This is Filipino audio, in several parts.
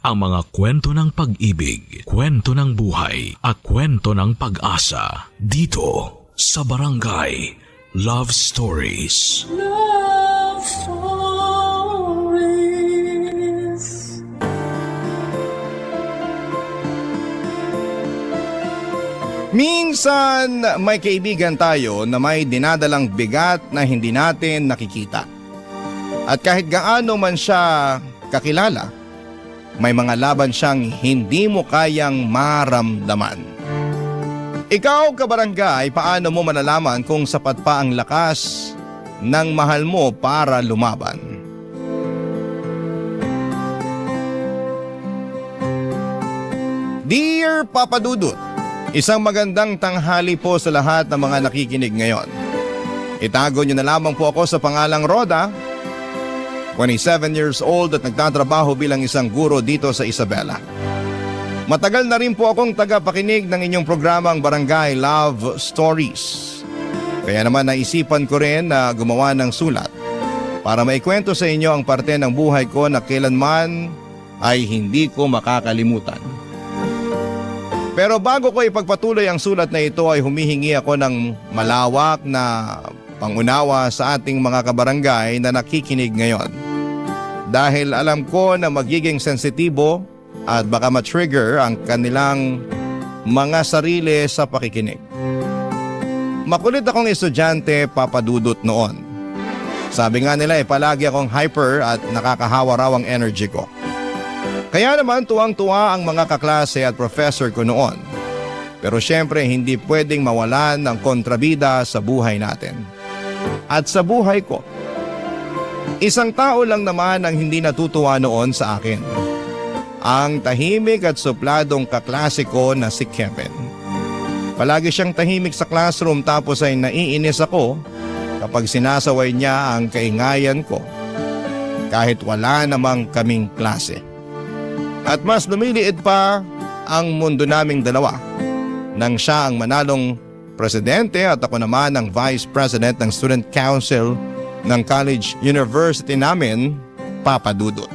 ang mga kwento ng pag-ibig, kwento ng buhay at kwento ng pag-asa dito sa Barangay Love Stories. Love Stories. Minsan, may kaibigan tayo na may dinadalang bigat na hindi natin nakikita. At kahit gaano man siya kakilala, may mga laban siyang hindi mo kayang maramdaman. Ikaw, kabarangay, paano mo malalaman kung sapat pa ang lakas ng mahal mo para lumaban? Dear Papa Dudut, isang magandang tanghali po sa lahat ng mga nakikinig ngayon. Itago niyo na lamang po ako sa pangalang Roda, 27 years old at nagtatrabaho bilang isang guro dito sa Isabela. Matagal na rin po akong tagapakinig ng inyong programang Barangay Love Stories. Kaya naman naisipan ko rin na gumawa ng sulat para maikwento sa inyo ang parte ng buhay ko na kailanman ay hindi ko makakalimutan. Pero bago ko ipagpatuloy ang sulat na ito ay humihingi ako ng malawak na pangunawa sa ating mga kabarangay na nakikinig ngayon. Dahil alam ko na magiging sensitibo at baka ma-trigger ang kanilang mga sarili sa pakikinig. Makulit akong estudyante, papadudot noon. Sabi nga nila palagi akong hyper at nakakahawa raw ang energy ko. Kaya naman tuwang-tuwa ang mga kaklase at professor ko noon. Pero syempre hindi pwedeng mawalan ng kontrabida sa buhay natin. At sa buhay ko, isang tao lang naman ang hindi natutuwa noon sa akin. Ang tahimik at supladong kaklase ko na si Kevin. Palagi siyang tahimik sa classroom tapos ay naiinis ako kapag sinasaway niya ang kaingayan ko kahit wala namang kaming klase. At mas lumiliit pa ang mundo naming dalawa nang siya ang manalong presidente at ako naman ang vice president ng student council ng college university namin, Papa Dudut.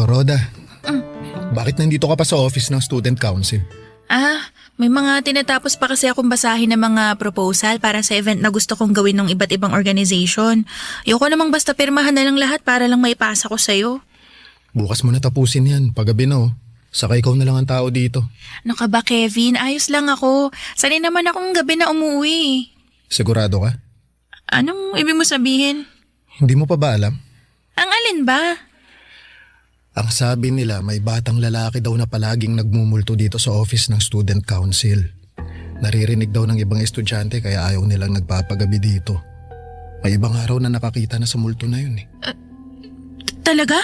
Roda, bakit nandito ka pa sa office ng student council? May mga tinatapos pa kasi akong basahin ng mga proposal para sa event na gusto kong gawin ng iba't ibang organization. Ayoko namang basta pirmahan na lang lahat para lang maipasa ko sa'yo. Bukas mo na tapusin yan, paggabi na oh. Saka ikaw na lang ang tao dito. Ano ka ba, Kevin? Ayos lang ako. Sanay naman akong gabi na umuwi. Sigurado ka? Anong ibig mo sabihin? Hindi mo pa ba alam? Ang alin ba? Ang sabi nila may batang lalaki daw na palaging nagmumulto dito sa office ng student council. Naririnig daw ng ibang estudyante kaya ayaw nilang nagpapagabi dito. May ibang araw na nakakita na sa multo na yun eh. Talaga?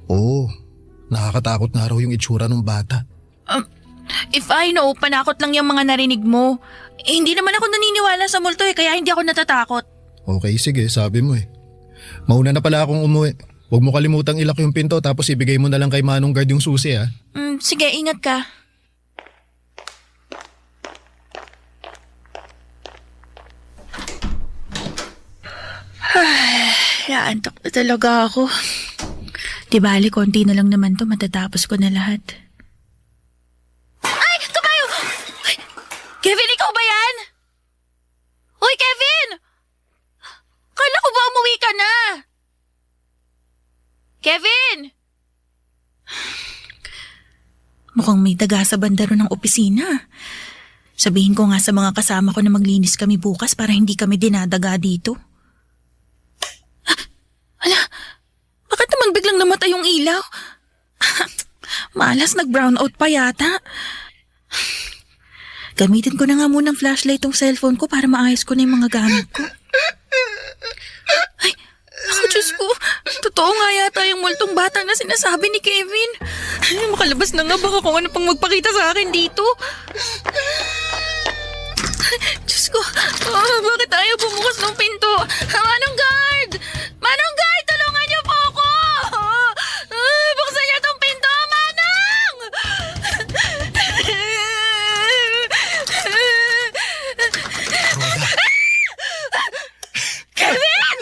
Oo, nakakatakot nga raw yung itsura ng bata. If I know, panakot lang yung mga narinig mo. Hindi naman ako naniniwala sa multo kaya hindi ako natatakot. Okay, sige, sabi mo eh. Mauna na pala akong umuwi. Huwag mo kalimutang ilak yung pinto tapos ibigay mo na lang kay Manong Guard yung susi ha. Sige, ingat ka. Naantok na talaga ako. Di bali, konti na lang naman to, matatapos ko na lahat. Ay! Tumayo! Ay, Kevin, ikaw ba yan? Uy, Kevin! Kala ko ba umuwi ka na? Kevin! Mukhang may daga sa bandaro ng opisina. Sabihin ko nga sa mga kasama ko na maglinis kami bukas para hindi kami dinadaga dito. Ala, bakit naman biglang namatay yung ilaw? Malas, nag-brown out pa yata. Gamitin ko na nga munang flashlight tong cellphone ko para maayos ko na yung mga gamit ko. Ay, ako Diyos ko. Totoo nga yata yung multong bata na sinasabi ni Kevin. Ay, makalabas na nga baka kung ano pang magpakita sa akin dito. Diyos ko, bakit ayaw bumukas ng pinto? Manong guard! Manong guard, tulungan niyo po ako! Buksan niyo tong pinto, Manong! Kevin!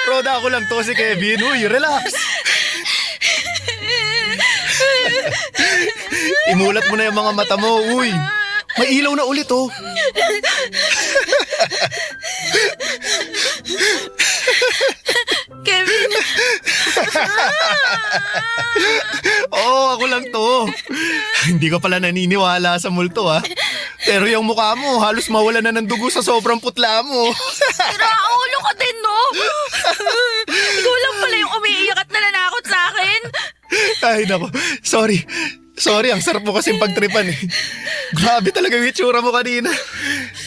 Roda, ako lang to si Kevin. Uy, relax. Imulat mo na yung mga mata mo, uy. May ilaw na ulit, oh. Kevin! Oo, ako lang to. Hindi ka pala naniniwala sa multo, ha? Pero yung mukha mo, halos mawala na ng dugo sa sobrang putla mo. Ulo ka din, no? Ikaw lang pala yung umiiyak at nananakot sa akin. Ay, nako. Sorry, ang sarap mo kasing pagtripan eh. Grabe talaga yung itsura mo kanina.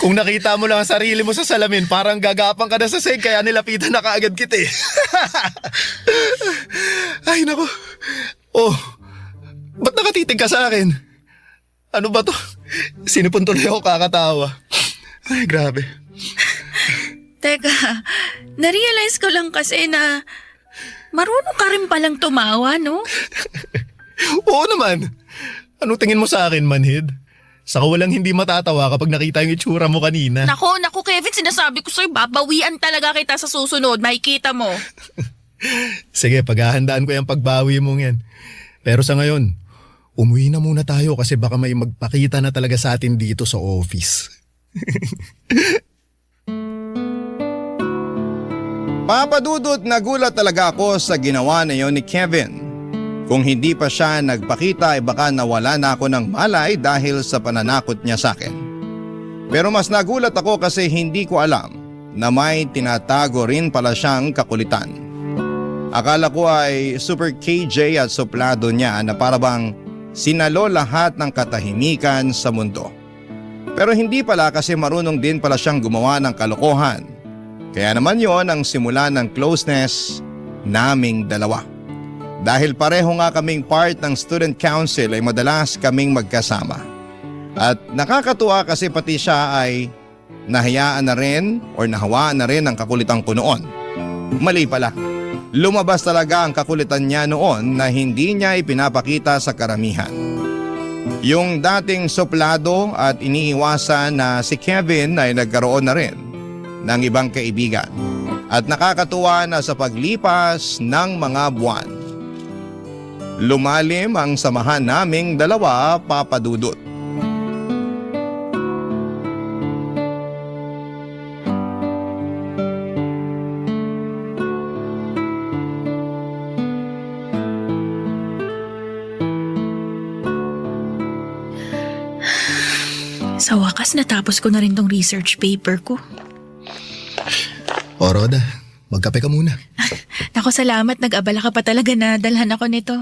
Kung nakita mo lang ang sarili mo sa salamin, parang gagapang ka na sa seg, kaya nilapitan na kaagad kita eh. Ay, nako. Oh, ba't nakatitig ka sa akin? Ano ba to? Sinipon tuloy ako kakatawa. Ay, grabe. Teka, narealize ko lang kasi na marunong ka rin palang tumawa, no? Oo naman. Anong tingin mo sa akin, manhid? Saka walang hindi matatawa kapag nakita yung itsura mo kanina. Nako, Kevin, sinasabi ko sa'yo, babawian talaga kita sa susunod, makikita mo. Sige, paghahandaan ko yung pagbawi mong yan. Pero sa ngayon, umuwi na muna tayo kasi baka may magpakita na talaga sa atin dito sa office. Papadudot, nagulat talaga ako sa ginawa na yon ni Kevin. Kung hindi pa siya nagpakita ay baka nawala na ako ng malay dahil sa pananakot niya sa akin. Pero mas nagulat ako kasi hindi ko alam na may tinatago rin pala siyang kakulitan. Akala ko ay super KJ at suplado niya na parabang sinalo lahat ng katahimikan sa mundo. Pero hindi pala kasi marunong din pala siyang gumawa ng kalokohan. Kaya naman yon ang simula ng closeness naming dalawa. Dahil pareho nga kaming part ng student council ay madalas kaming magkasama. At nakakatuwa kasi pati siya ay nahayaan na rin o nahawaan na rin ang kakulitan ko noon. Mali pala. Lumabas talaga ang kakulitan niya noon na hindi niya ipinapakita sa karamihan. Yung dating suplado at iniiwasan na si Kevin ay nagkaroon na rin ng ibang kaibigan. At nakakatuwa na sa paglipas ng mga buwan, lumalim ang samahan naming dalawa, Papadudot. Sa wakas, natapos ko na rin tong research paper ko. O Roda, magkape ka muna. Naku, salamat. Nag-abala ka pa talaga na dalhan ako nito.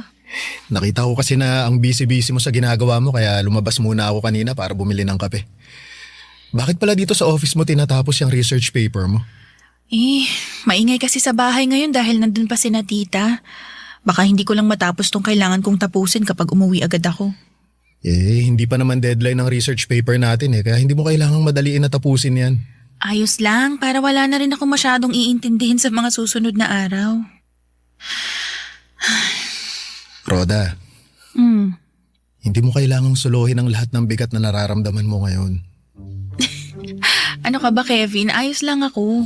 Nakita ko kasi na ang busy-busy mo sa ginagawa mo kaya lumabas muna ako kanina para bumili ng kape. Bakit pala dito sa office mo tinatapos yung research paper mo? Maingay kasi sa bahay ngayon dahil nandun pa sina tita. Baka hindi ko lang matapos tong kailangan kong tapusin kapag umuwi agad ako. Hindi pa naman deadline ng research paper natin kaya hindi mo kailangang madaliin na tapusin yan. Ayos lang, para wala na rin ako masyadong iintindihin sa mga susunod na araw. Roda, hindi mo kailangang suluhin ang lahat ng bigat na nararamdaman mo ngayon. Ano ka ba, Kevin? Ayos lang ako.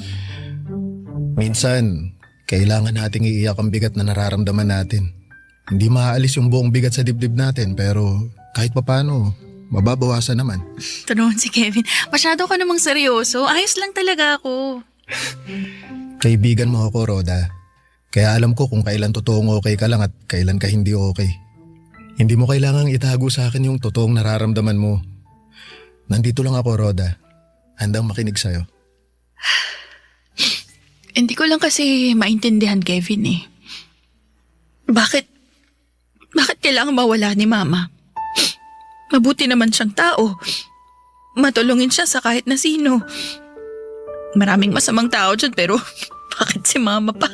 Minsan, kailangan nating iiyak ang bigat na nararamdaman natin. Hindi maaalis yung buong bigat sa dibdib natin pero kahit papano, mababawasan naman. Ito naman si Kevin. Masyado ka namang seryoso. Ayos lang talaga ako. Kaibigan mo ako, Roda. Kaya alam ko kung kailan totoong okay ka lang at kailan ka hindi okay. Hindi mo kailangang itago sa akin yung totoong nararamdaman mo. Nandito lang ako, Roda. Handang makinig sa'yo. Hindi ko lang kasi maintindihan, Kevin eh. Bakit kailangan mawala ni Mama? Mabuti naman siyang tao. Matulungin siya sa kahit na sino. Maraming masamang tao dyan pero bakit si Mama pa?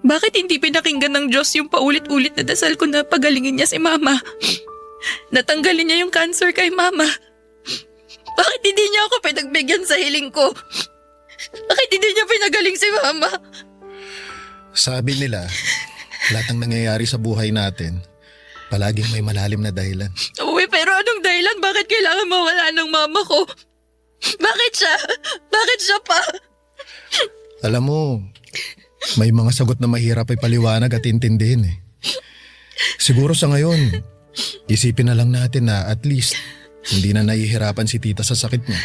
Bakit hindi pinakinggan ng Diyos yung paulit-ulit na dasal ko na pagalingin niya si Mama? Natanggalin niya yung cancer kay Mama. Bakit hindi niya ako pinagbigyan sa hiling ko? Bakit hindi niya pinagaling si Mama? Sabi nila, lahat ng nangyayari sa buhay natin, palaging may malalim na dahilan. Uy, pero anong dahilan? Bakit kailangan mawala ng Mama ko? Bakit siya? Bakit siya pa? Alam mo, may mga sagot na mahirap ay paliwanag at intindihin eh. Siguro sa ngayon, isipin na lang natin na at least hindi na nahihirapan si tita sa sakit niya.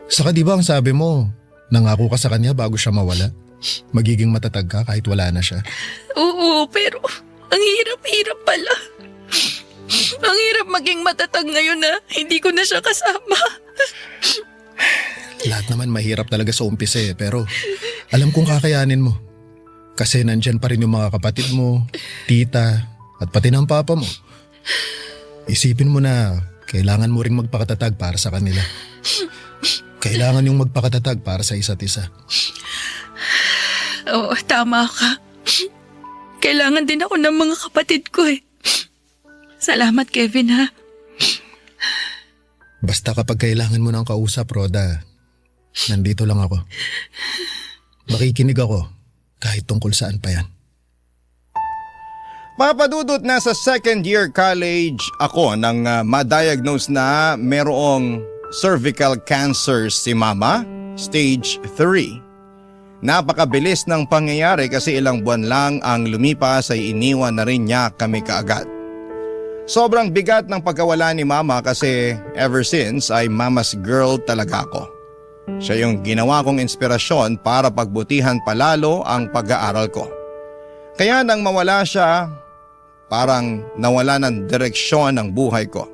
Saka di ba ang sabi mo, nangako ka sa kanya bago siya mawala? Magiging matatag ka kahit wala na siya. Oo, pero ang hirap-hirap pala. Ang hirap maging matatag ngayon na hindi ko na siya kasama. Lahat naman mahirap talaga sa umpisa eh, pero alam kong kakayanin mo. Kasi nandyan pa rin yung mga kapatid mo, tita, at pati ng papa mo. Isipin mo na kailangan mo ring magpakatatag para sa kanila. Kailangan yung magpakatatag para sa isa't isa. Oo, tama ka. Kailangan din ako ng mga kapatid ko eh. Salamat, Kevin, ha? Basta kapag kailangan mo ng kausap, Roda, nandito lang ako. Makikinig ako kahit tungkol saan pa yan. Papadudot, nasa second year college ako nang ma-diagnose na merong cervical cancer si Mama, stage 3. Napakabilis ng pangyayari kasi ilang buwan lang ang lumipas ay iniwan na rin niya kami kaagad. Sobrang bigat ng pagkawala ni Mama kasi ever since ay Mama's girl talaga ako. Siya yung ginawa kong inspirasyon para pagbutihan palalo ang pag-aaral ko. Kaya nang mawala siya, parang nawala ng direksyon ang buhay ko.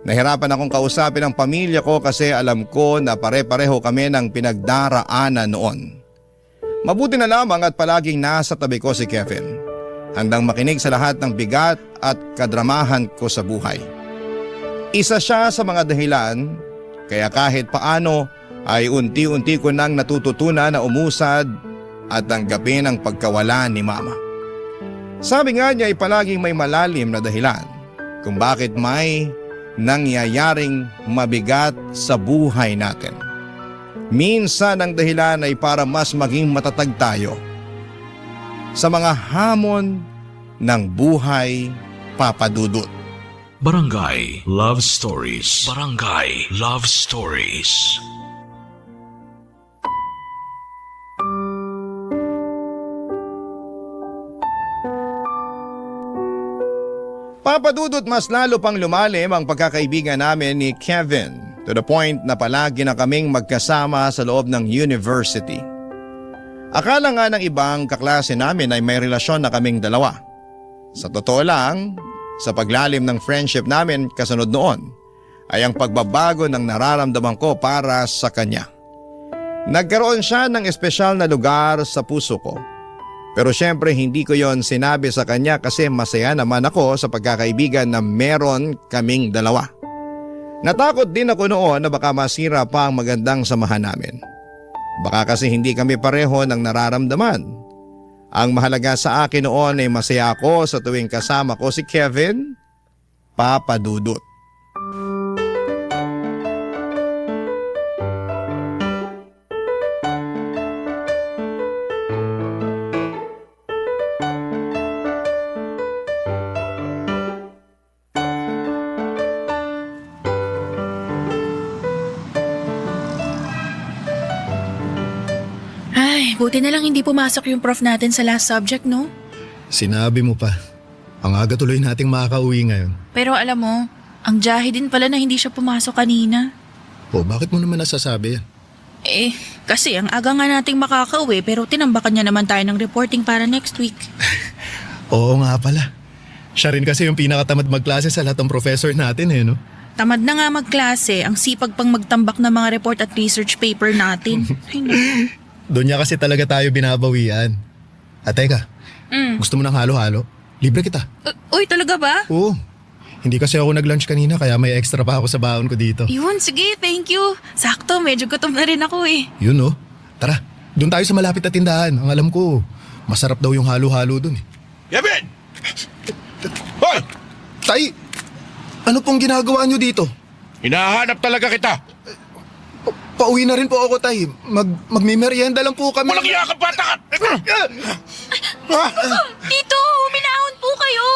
Nahirapan akong kausapin ang pamilya ko kasi alam ko na pare-pareho kami ng pinagdaraanan noon. Mabuti na lamang at palaging nasa tabi ko si Kevin, handang makinig sa lahat ng bigat at kadramahan ko sa buhay. Isa siya sa mga dahilan kaya kahit paano ay unti-unti ko nang natututunan na umusad at tanggapin ang pagkawala ni Mama. Sabi nga niya ay palaging may malalim na dahilan kung bakit may nangyayaring mabigat sa buhay natin. Minsan ang dahilan ay para mas maging matatag tayo sa mga hamon ng buhay, Papadudot. Barangay Love Stories. Barangay Love Stories. Papadudot, mas lalo pang lumalim ang pagkakaibigan namin ni Kevin to the point na palagi na kaming magkasama sa loob ng university. Akala nga ng ibang kaklase namin ay may relasyon na kaming dalawa. Sa totoo lang, sa paglalim ng friendship namin kasunod noon ay ang pagbabago ng nararamdaman ko para sa kanya. Nagkaroon siya ng espesyal na lugar sa puso ko. Pero syempre hindi ko yon sinabi sa kanya kasi masaya naman ako sa pagkakaibigan na meron kaming dalawa. Natakot din ako noon na baka masira pa ang magandang samahan namin. Baka kasi hindi kami pareho ng nararamdaman. Ang mahalaga sa akin noon ay masaya ako sa tuwing kasama ko si Kevin, Papadudot. Buti na lang hindi pumasok yung prof natin sa last subject, no? Sinabi mo pa. Ang aga tuloy nating makakauwi ngayon. Pero alam mo, ang jahe din pala na hindi siya pumasok kanina. O bakit mo naman nasasabi yan? Kasi ang aga nga nating makakauwi pero tinambakan niya naman tayo ng reporting para next week. Oo nga pala. Siya rin kasi yung pinakatamad magklase sa lahat ng professor natin eh, no? Tamad na nga magklase, ang sipag pang magtambak ng mga report at research paper natin. Ay, no. Doon niya kasi talaga tayo binabawian. At teka, gusto mo ng halo-halo? Libre kita. Uy, talaga ba? Oo. Hindi kasi ako nag-lunch kanina kaya may extra pa ako sa baon ko dito. Yun, sige, thank you. Sakto, medyo gutom na rin ako eh. Yun oh. Tara, doon tayo sa malapit na tindahan. Ang alam ko, masarap daw yung halo-halo doon eh. Kevin! Hoy! Tay, ano pong ginagawa nyo dito? Hinahanap talaga kita. Pauwi na rin po ako, Tay. Magmimerienda lang po kami. Walang iyakap bata ka! Tito, huminahon po kayo.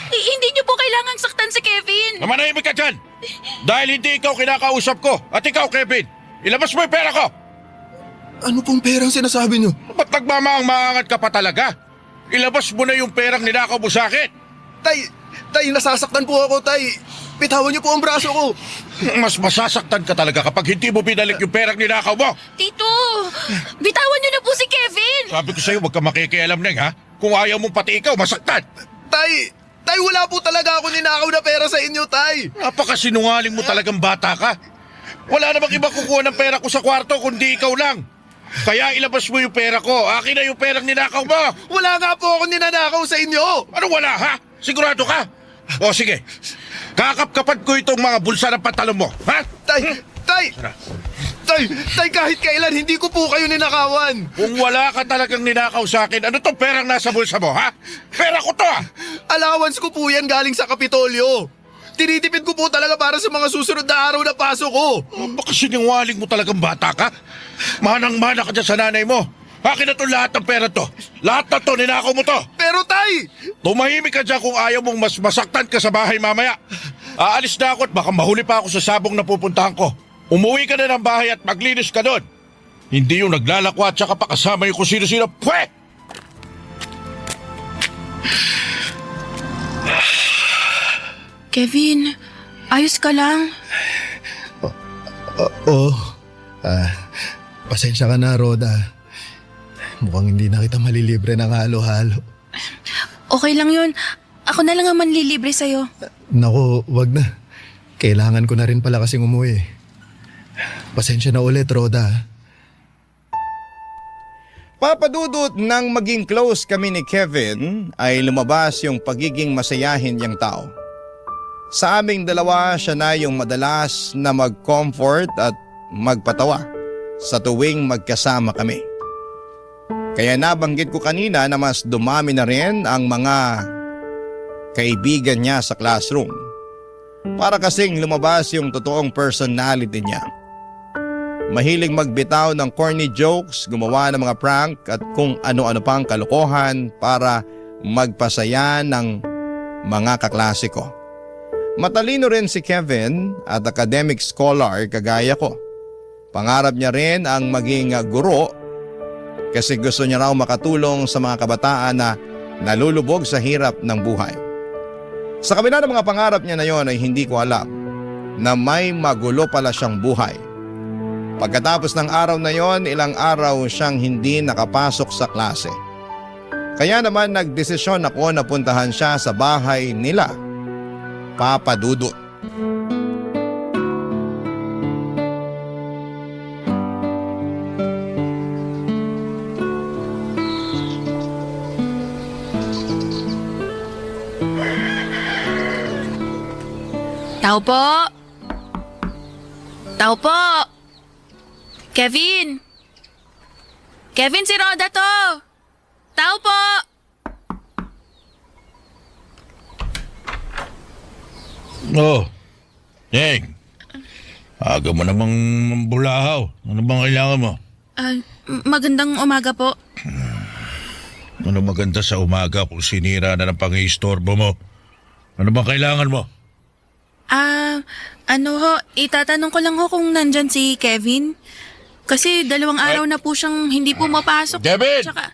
Hindi niyo po kailangang saktan si Kevin. Namanahimik ka dyan! Dahil hindi ikaw kinakausap ko at ikaw, Kevin, ilabas mo yung pera ko! Ano pong perang sinasabi nyo? Ba't nagmamahang-mahangat ka pa talaga? Ilabas mo na yung perang ninakaw mo sa akin! Tay, nasasaktan po ako, Tay. Bitawan niyo po ang braso ko. Mas masasaktan ka talaga kapag hindi mo binalik yung perang ninakaw mo! Tito, bitawan niyo na po si Kevin. Sabi ko sa'yo, huwag ka makikialam, Neng, ha? Kung ayaw mong pati ikaw, masaktan! Tay, wala po talaga ako ninakaw na pera sa inyo, Tay. Napakasinungaling mo talagang bata ka. Wala namang iba kukuha ng pera ko sa kwarto kundi ikaw lang. Kaya ilabas mo yung pera ko. Akin na yung perang ninakaw mo. Wala nga po ako ninanakaw sa inyo. Ano wala, ha? Sigurado ka? O sige, kakapkapan ko itong mga bulsa ng pantalon mo, ha? Tay, kahit kailan hindi ko po kayo ninakawan. Kung wala ka talagang ninakaw sa akin, ano tong perang nasa bulsa mo, ha? Pera ko to, ha? Allowance ko po yan galing sa Kapitolyo. Tinitipid ko po talaga para sa mga susunod na araw na pasok ko. Baka sinungaling mo talagang bata ka. Manang-mana ka dyan sa nanay mo. Akin na to lahat ng pera to. Lahat na to, ninakaw mo to. Pero Tay, Tumahimik ka dyan kung ayaw mong mas masaktan ka sa bahay mamaya. Aalis na ako at baka mahuli pa ako sa sabong na pupuntahan ko. Umuwi ka na ng bahay at maglinis ka doon. Hindi yung naglalakwa at saka pa kasama yung kung sino-sino. Pwe! Kevin, ayos ka lang? Oo. Pasensya ka na, Roda. Mukhang hindi na kita malilibre ng halo-halo. Okay lang yun. Ako na lang ang manlilibre sa'yo. Naku, wag na. Kailangan ko na rin pala kasing umuwi. Pasensya na ulit, Roda. Papadudot nang maging close kami ni Kevin ay lumabas yung pagiging masayahin niyang tao. Sa aming dalawa, siya na yung madalas na mag-comfort at magpatawa sa tuwing magkasama kami. Kaya nabanggit ko kanina na mas dumami na rin ang mga kaibigan niya sa classroom. Para kasing lumabas yung totoong personality niya. Mahilig magbitaw ng corny jokes, gumawa ng mga prank at kung ano-ano pang kalokohan para magpasaya ng mga kaklase ko. Matalino rin si Kevin at academic scholar kagaya ko. Pangarap niya rin ang maging guro kasi gusto niya raw makatulong sa mga kabataan na nalulubog sa hirap ng buhay. Sa kabila ng mga pangarap niya na yon ay hindi ko alam na may magulo pala siyang buhay. Pagkatapos ng araw na yon, ilang araw siyang hindi nakapasok sa klase. Kaya naman nagdesisyon ako na puntahan siya sa bahay nila, Papa Dudut. Tao po! Tao po! Kevin! Kevin, si Roda to! Tao po! Oh, Neng. Aga mo namang bulahaw. Ano bang kailangan mo? Magandang umaga po. Ano maganda sa umaga kung sinira na ng pang-iistorbo mo? Ano bang kailangan mo? Itatanong ko lang ho kung nandyan si Kevin. Kasi 2 araw na po siyang hindi pumapasok. Kevin! Tsaka,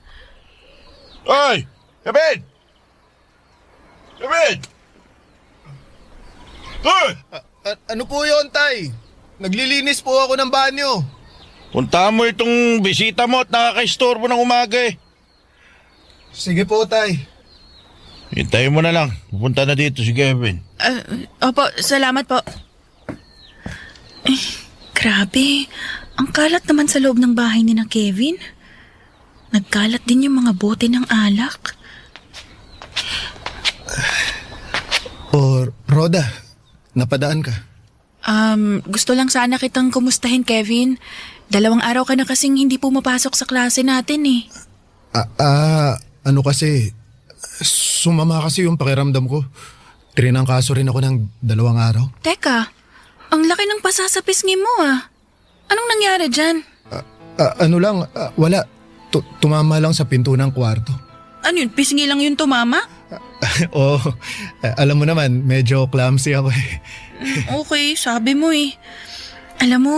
Oy! Kevin! Kevin! Hoy! Ano po yon, Tay? Naglilinis po ako ng banyo. Puntahan mo itong bisita mo at nakaka-istorbo ng umaga eh. Sige po, Tay. Hintayin mo na lang. Pupunta na dito si Kevin. opo, salamat po. Grabe. Ang kalat naman sa loob ng bahay ni na Kevin. Nagkalat din yung mga bote ng alak. Roda, napadaan ka. Gusto lang sana kitang kumustahin, Kevin. 2 araw ka na kasing hindi pumapasok sa klase natin eh. Ano kasi, sumama kasi yung pakiramdam ko. Trinangkaso rin ako ng 2 araw. Teka, ang laki ng pasasapisngi mo ah. Anong nangyari dyan? Wala. Tumama lang sa pinto ng kwarto. Ano yun, pisngi lang yun tumama? Oo, alam mo naman, medyo clumsy ako eh. Okay, sabi mo eh. Alam mo,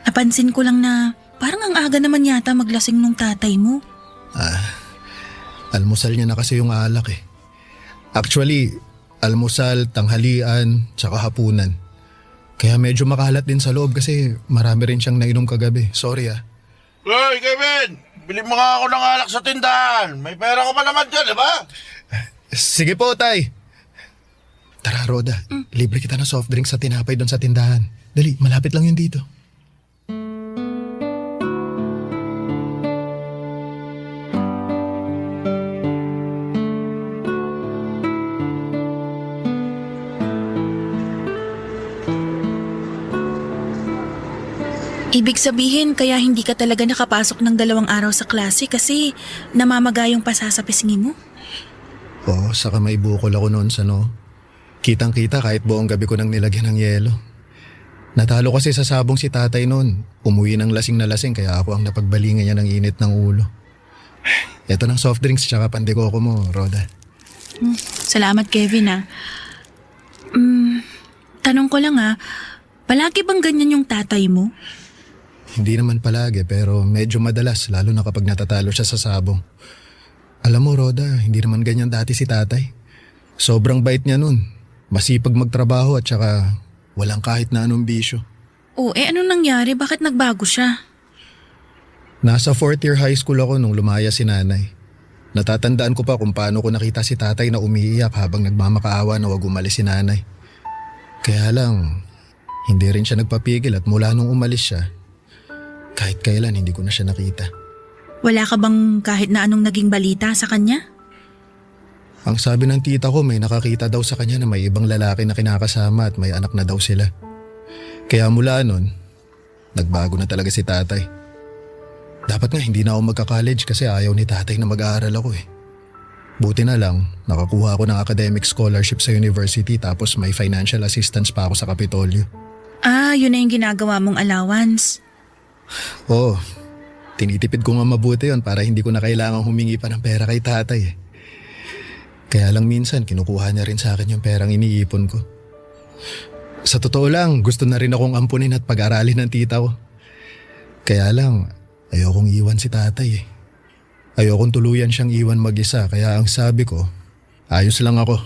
napansin ko lang na parang ang aga naman yata maglasing nung tatay mo. Almusal niya na kasi yung alak eh. Actually, almusal, tanghalian, tsaka hapunan. Kaya medyo makalat din sa loob kasi marami rin siyang nainom kagabi. Sorry ah. Hoy, Kevin! Bili mo nga ako ng alak sa tindahan. May pera ko pa naman dyan, di ba? Sige po, tay. Tara, Roda. Libre kita ng soft drink sa tinapay doon sa tindahan. Dali, malapit lang yun dito. Ibig sabihin, kaya hindi ka talaga nakapasok ng 2 araw sa klase kasi namamaga yung pasasapisngi mo? Oo, saka may bukol ako noon sa Kitang-kita kahit buong gabi ko nang nilagyan ng yelo. Natalo kasi sa sabong si tatay noon. Umuwi ng lasing na lasing kaya ako ang napagbalingan niya ng init ng ulo. Ito ng soft drinks tsaka pandikoko mo, Roda. Salamat, Kevin ah. Tanong ko lang ah, palagi bang ganyan yung tatay mo? Hindi naman palagi pero medyo madalas lalo na kapag natatalo siya sa sabong. Alam mo, Roda, hindi naman ganyan dati si tatay. Sobrang bait niya nun. Masipag magtrabaho at saka walang kahit na anong bisyo. Anong nangyari? Bakit nagbago siya? Nasa 4th year high school ako nung lumaya si nanay. Natatandaan ko pa kung paano ko nakita si tatay na umiiyak habang nagmamakaawa na wag umalis si nanay. Kaya lang, hindi rin siya nagpapigil at mula nung umalis siya, kahit kailan hindi ko na siya nakita. Wala ka bang kahit na anong naging balita sa kanya? Ang sabi ng tita ko may nakakita daw sa kanya na may ibang lalaki na kinakasama at may anak na daw sila. Kaya mula nun, nagbago na talaga si tatay. Dapat nga hindi na ako magka-college kasi ayaw ni tatay na mag-aaral ako eh. Buti na lang, nakakuha ako ng academic scholarship sa university tapos may financial assistance pa ako sa Kapitolyo. Yun na yung ginagawa mong allowance. Oo, tinitipid ko nga mabuti yon para hindi ko na kailangang humingi pa ng pera kay tatay eh. Kaya lang minsan kinukuha niya rin sa akin yung perang iniipon ko. Sa totoo lang, gusto na rin akong ampunin at pag-aralin ng tita ko. Kaya lang, ayokong iwan si tatay eh. Ayokong tuluyan siyang iwan mag-isa kaya ang sabi ko, ayos lang ako.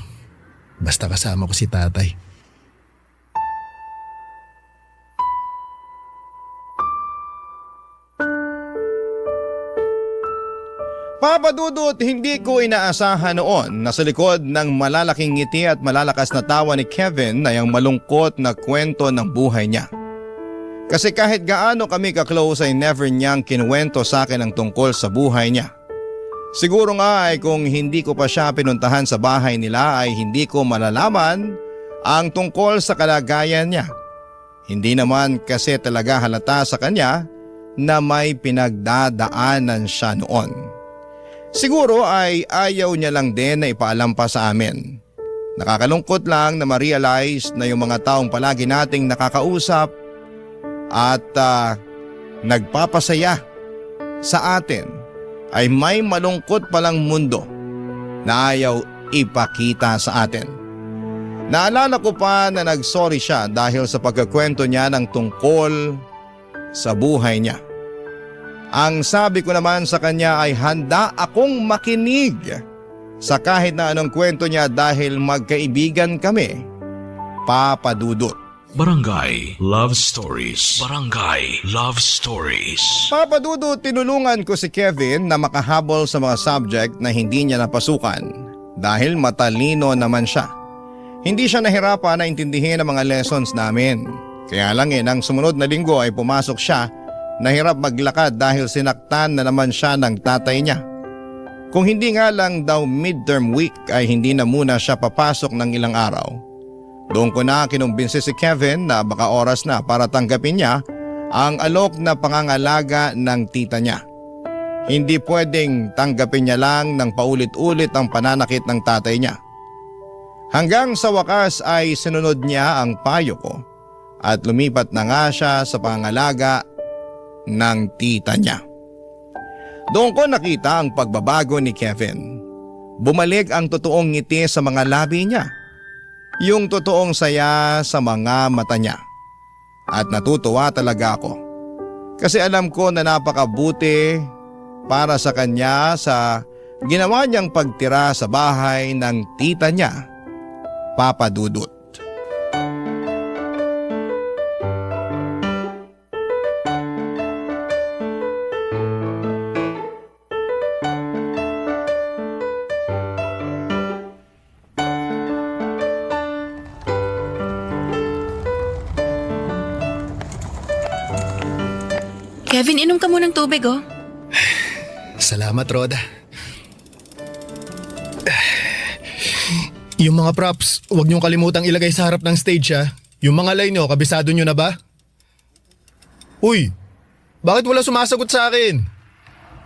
Basta kasama ko si tatay. Papa Dudut, hindi ko inaasahan noon na sa likod ng malalaking ngiti at malalakas na tawa ni Kevin ay ang malungkot na kwento ng buhay niya. Kasi kahit gaano kami ka-close ay never niyang kinuwento sa akin ang tungkol sa buhay niya. Siguro nga ay kung hindi ko pa siya pinuntahan sa bahay nila ay hindi ko malalaman ang tungkol sa kalagayan niya. Hindi naman kasi talaga halata sa kanya na may pinagdadaanan siya noon. Siguro ay ayaw niya lang din na ipaalam pa sa amin. Nakakalungkot lang na ma-realize na yung mga taong palagi nating nakakausap at nagpapasaya sa atin ay may malungkot palang mundo na ayaw ipakita sa atin. Naalala ko pa na nagsorry siya dahil sa pagkakwento niya ng tungkol sa buhay niya. Ang sabi ko naman sa kanya ay handa akong makinig sa kahit na anong kwento niya dahil magkaibigan kami, Papa Dudut. Barangay Love Stories. Barangay Love Stories. Papa Dudut, tinulungan ko si Kevin na makahabol sa mga subject na hindi niya napasukan dahil matalino naman siya. Hindi siya nahirapan na intindihin ang mga lessons namin. Kaya lang nang sumunod na linggo ay pumasok siya. Nahirap maglakad dahil sinaktan na naman siya ng tatay niya. Kung hindi nga lang daw midterm week ay hindi na muna siya papasok ng ilang araw. Doon ko na kinumbinsi si Kevin na baka oras na para tanggapin niya ang alok na pangangalaga ng tita niya. Hindi pwedeng tanggapin niya lang ng paulit-ulit ang pananakit ng tatay niya. Hanggang sa wakas ay sinunod niya ang payo ko at lumipat na nga siya sa pangangalaga ng tita niya. Doon ko nakita ang pagbabago ni Kevin. Bumalik ang totoong ngiti sa mga labi niya. Yung totoong saya sa mga mata niya. At natutuwa talaga ako. Kasi alam ko na napakabuti para sa kanya sa ginawa niyang pagtira sa bahay ng tita niya, Papa Dudut. Kevin, inom ka munang tubig, oh. Salamat, Roda. Yung mga props, huwag niyong kalimutang ilagay sa harap ng stage ha. Yung mga line niyo, kabisado niyo na ba? Uy, bakit wala sumasagot sa akin?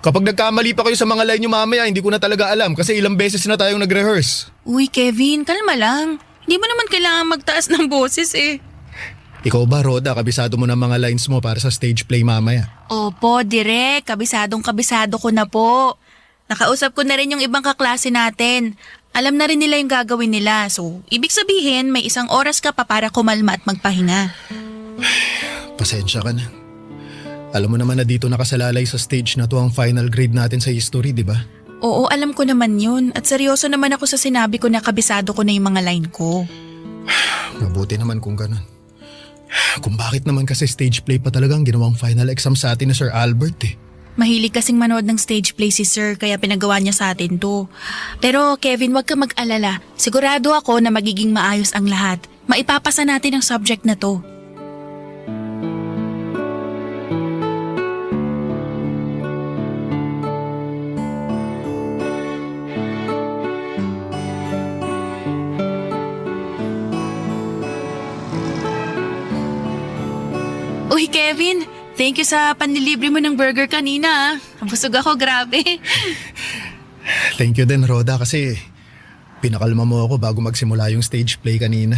Kapag nagkamali pa kayo sa mga line niyo mamaya, hindi ko na talaga alam kasi ilang beses na tayong nag-rehearse. Uy, Kevin, kalma lang. Hindi mo naman kailangan magtaas ng boses eh. Ikaw ba, Roda, kabisado mo na mga lines mo para sa stage play mamaya? Opo, direk. Kabisado ko na po. Nakausap ko na rin yung ibang kaklase natin. Alam na rin nila yung gagawin nila. So, ibig sabihin, may 1 oras ka pa para kumalma at magpahinga. Pasensya ka na. Alam mo naman na dito nakasalalay sa stage na to ang final grade natin sa history, di ba? Oo, alam ko naman yun. At seryoso naman ako sa sinabi ko na kabisado ko na yung mga line ko. Mabuti naman kung ganun. Kung bakit naman kasi stage play pa talagang ginawang final exam sa atin ni Sir Albert eh. Mahilig kasing manood ng stage play si Sir kaya pinagawa niya sa atin to. Pero Kevin, wag ka mag-alala. Sigurado ako na magiging maayos ang lahat. Maipapasa natin ang subject na to. Uy, Kevin, thank you sa panlilibre mo ng burger kanina. Busog ako, grabe. Thank you din, Roda, kasi pinakalma mo ako bago magsimula yung stage play kanina.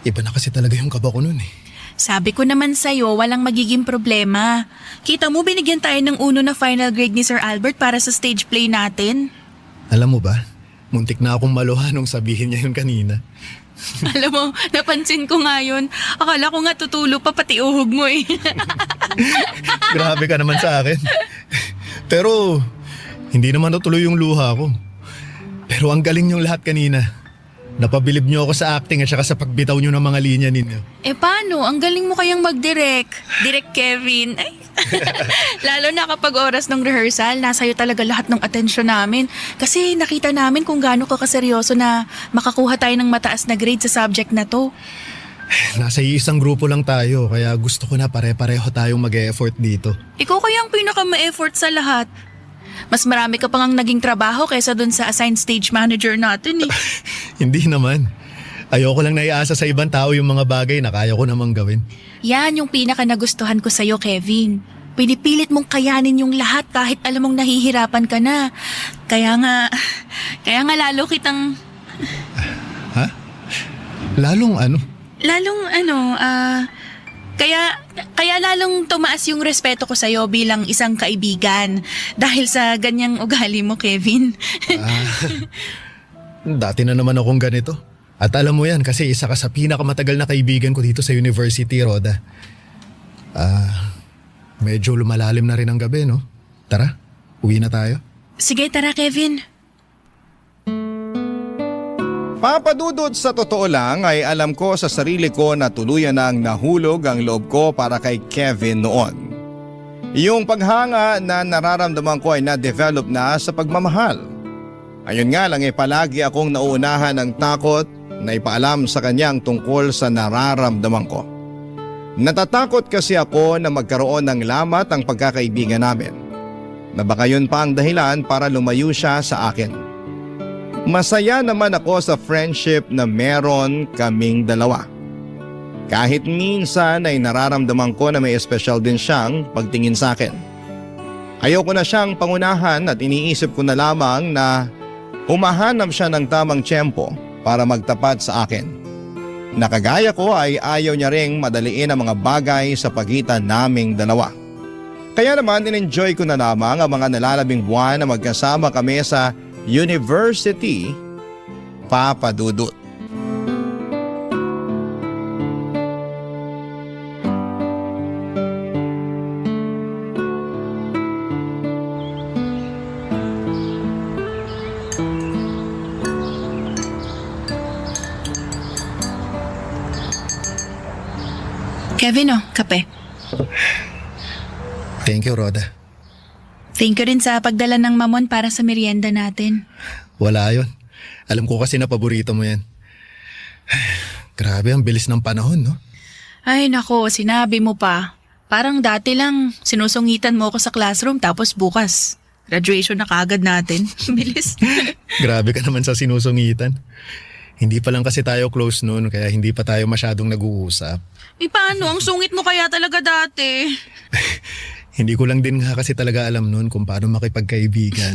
Iba na kasi talaga yung kaba ko nun eh. Sabi ko naman sa'yo, walang magiging problema. Kita mo, binigyan tayo ng 1 na final grade ni Sir Albert para sa stage play natin. Alam mo ba, muntik na akong maluha nung sabihin niya yun kanina. Alam mo, napansin ko nga yun. Akala ko nga tutulo pa pati uhog mo eh. Grabe ka naman sa akin. Pero, hindi naman natuloy yung luha ko. Pero ang galing niyong lahat kanina. Napabilib niyo ako sa acting at saka sa pagbitaw niyo ng mga linya ninyo. Eh paano? Ang galing mo kayang mag-direct. Direct Kevin. Ay. Lalo na kapag oras ng rehearsal, nasa'yo talaga lahat ng atensyon namin. Kasi nakita namin kung gaano ka kaseryoso na makakuha tayo ng mataas na grade sa subject na to. Nasa isang grupo lang tayo, kaya gusto ko na pare-pareho tayong mag-e-effort dito. Ikaw kaya ang pinaka-ma-effort sa lahat. Mas marami ka pang naging trabaho kaysa dun sa assigned stage manager natin eh. Hindi naman. Ayoko lang naiasa sa ibang tao yung mga bagay na kaya ko namang gawin. Yan yung pinaka-nagustuhan ko sa'yo, Kevin. Pinipilit mong kayanin yung lahat kahit alam mong nahihirapan ka na. Kaya nga lalo kitang... Ha? Lalong ano? Kaya lalong tumaas yung respeto ko sa'yo bilang isang kaibigan dahil sa ganyang ugali mo, Kevin. Dati na naman akong ganito. At alam mo yan kasi isa ka sa pinakamatagal na kaibigan ko dito sa university, Roda. Medyo lumalalim na rin ang gabi, no? Tara, uwi na tayo. Sige, tara, Kevin. Papadudod sa totoo lang ay alam ko sa sarili ko na tuluyan nang nahulog ang loob ko para kay Kevin noon. Yung paghanga na nararamdaman ko ay na-develop na sa pagmamahal. Ayun nga lang palagi akong nauunahan ng takot na ipaalam sa kanyang tungkol sa nararamdaman ko. Natatakot kasi ako na magkaroon ng lamat ang pagkakaibigan namin. Na baka yun pa ang dahilan para lumayo siya sa akin. Masaya naman ako sa friendship na meron kaming dalawa. Kahit minsan ay nararamdaman ko na may espesyal din siyang pagtingin sa akin. Ayoko na siyang pangunahan at iniisip ko na lamang na humahanap siya ng tamang tiyempo para magtapat sa akin. Nakagaya ko ay ayaw niya ring madaliin ang mga bagay sa pagitan naming dalawa. Kaya naman in-enjoy ko na lamang ang mga nalalabing buwan na magkasama kami sa University, Papa Dudut. Kevin, kape. Thank you, Rhoda. Thank you rin sa pagdala ng mamon para sa merienda natin. Wala yun. Alam ko kasi na paborito mo yan. Grabe, ang bilis ng panahon, no? Ay nako, sinabi mo pa. Parang dati lang, sinusungitan mo ako sa classroom tapos bukas. Graduation na kaagad natin. Bilis. Grabe ka naman sa sinusungitan. Hindi pa lang kasi tayo close noon kaya hindi pa tayo masyadong nag-uusap. Paano? Ang sungit mo kaya talaga dati. Hindi ko lang din nga kasi talaga alam noon kung paano makipagkaibigan.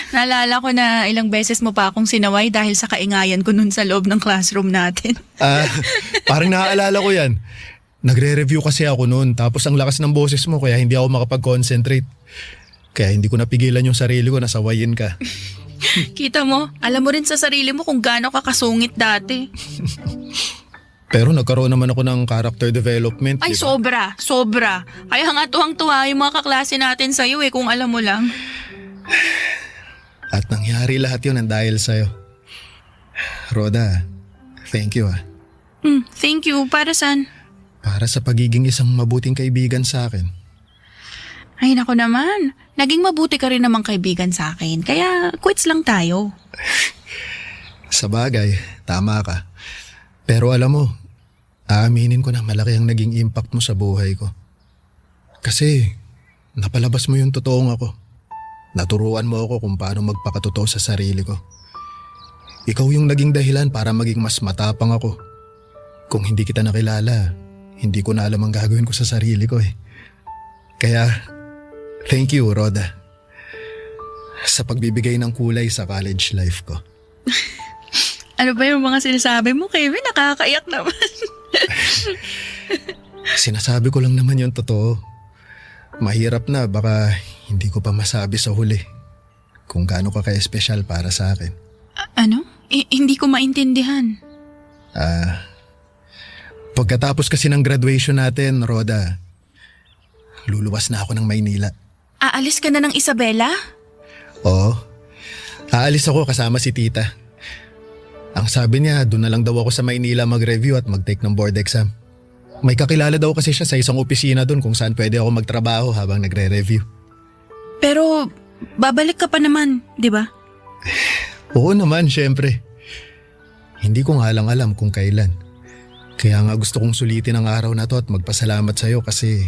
Naalala ko na ilang beses mo pa akong sinaway dahil sa kaingayan ko nun sa loob ng classroom natin. Parang naaalala ko yan. Nagre-review kasi ako noon tapos ang lakas ng boses mo kaya hindi ako makapag-concentrate. Kaya hindi ko napigilan yung sarili ko na sawayin ka. Kita mo, alam mo rin sa sarili mo kung gaano ka kasungit dati. Pero nagkaroon naman ako ng character development. Ay, diba? sobra. Kaya nga tuwang-tuwa yung mga kaklase natin sa'yo kung alam mo lang. At nangyari lahat yun ang dahil sa'yo. Rhoda, thank you . Thank you. Para saan? Para sa pagiging isang mabuting kaibigan sa akin. Ay, nako naman. Naging mabuti ka rin namang kaibigan sa akin. Kaya quits lang tayo. Sa bagay, tama ka. Pero alam mo, aaminin ko na malaki ang naging impact mo sa buhay ko. Kasi napalabas mo yung totoong ako. Naturuan mo ako kung paano magpakatotoo sa sarili ko. Ikaw yung naging dahilan para maging mas matapang ako. Kung hindi kita nakilala, hindi ko na alam ang gagawin ko sa sarili ko . Kaya, thank you, Rhoda. Sa pagbibigay ng kulay sa college life ko. Ano ba yung mga sinasabi mo, Kevin? Nakakaiyak naman. Sinasabi ko lang naman yung totoo. Mahirap na, baka hindi ko pa masabi sa huli kung gaano ka ka-espesyal para sa akin. Ano? Hindi ko maintindihan. Pagkatapos kasi ng graduation natin, Rhoda, luluwas na ako ng Maynila. Aalis ka na ng Isabela? Oo. Aalis ako kasama si tita. Ang sabi niya, doon na lang daw ako sa Maynila mag-review at mag-take ng board exam. May kakilala daw kasi siya sa isang opisina doon kung saan pwede ako magtrabaho habang nagre-review. Pero babalik ka pa naman, di ba? Oo naman, syempre. Hindi ko nga lang alam kung kailan. Kaya nga gusto kong sulitin ang araw na to at magpasalamat sa'yo kasi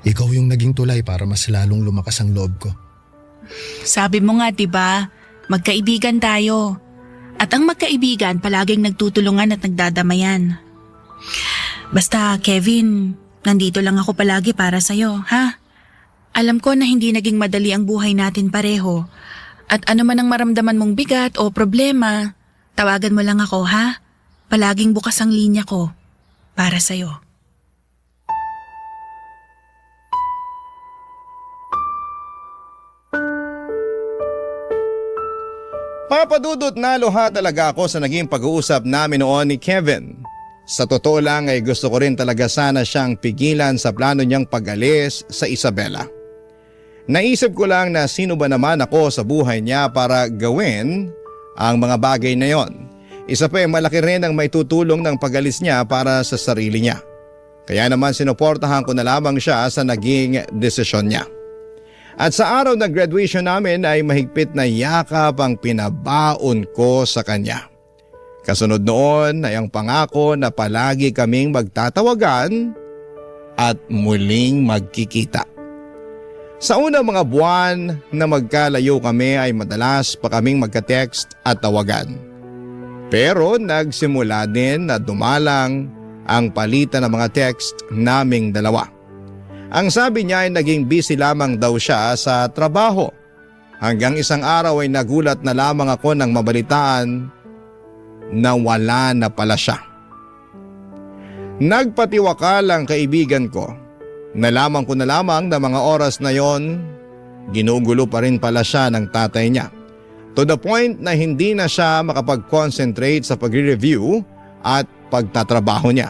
ikaw yung naging tulay para mas lalong lumakas ang loob ko. Sabi mo nga, di ba? Magkaibigan tayo. At ang magkaibigan palaging nagtutulungan at nagdadamayan. Basta, Kevin, nandito lang ako palagi para sa'yo, ha? Alam ko na hindi naging madali ang buhay natin pareho. At ano man ang maramdaman mong bigat o problema, tawagan mo lang ako, ha? Palaging bukas ang linya ko para sa'yo. Papadudot na luha talaga ako sa naging pag-uusap namin noon ni Kevin. Sa totoo lang ay gusto ko rin talaga sana siyang pigilan sa plano niyang pag-alis sa Isabela. Naisip ko lang na sino ba naman ako sa buhay niya para gawin ang mga bagay na yon. Isa pa malaki rin ang may tutulong ng pag-alis niya para sa sarili niya. Kaya naman sinuportahan ko na lamang siya sa naging desisyon niya. At sa araw ng graduation namin ay mahigpit na yakap ang pinabaon ko sa kanya. Kasunod noon ay ang pangako na palagi kaming magtatawagan at muling magkikita. Sa unang mga buwan na magkalayo kami ay madalas pa kaming magka-text at tawagan. Pero nagsimula din na dumalang ang palitan ng mga text naming dalawa. Ang sabi niya ay naging busy lamang daw siya sa trabaho. Hanggang isang araw ay nagulat na lamang ako nang mabalitaan na wala na pala siya. Nagpatiwakal ang kaibigan ko. Nalaman ko na lamang na mga oras na yon, ginugulo pa rin pala siya ng tatay niya. To the point na hindi na siya makapag-concentrate sa pagre-review at pagtatrabaho niya.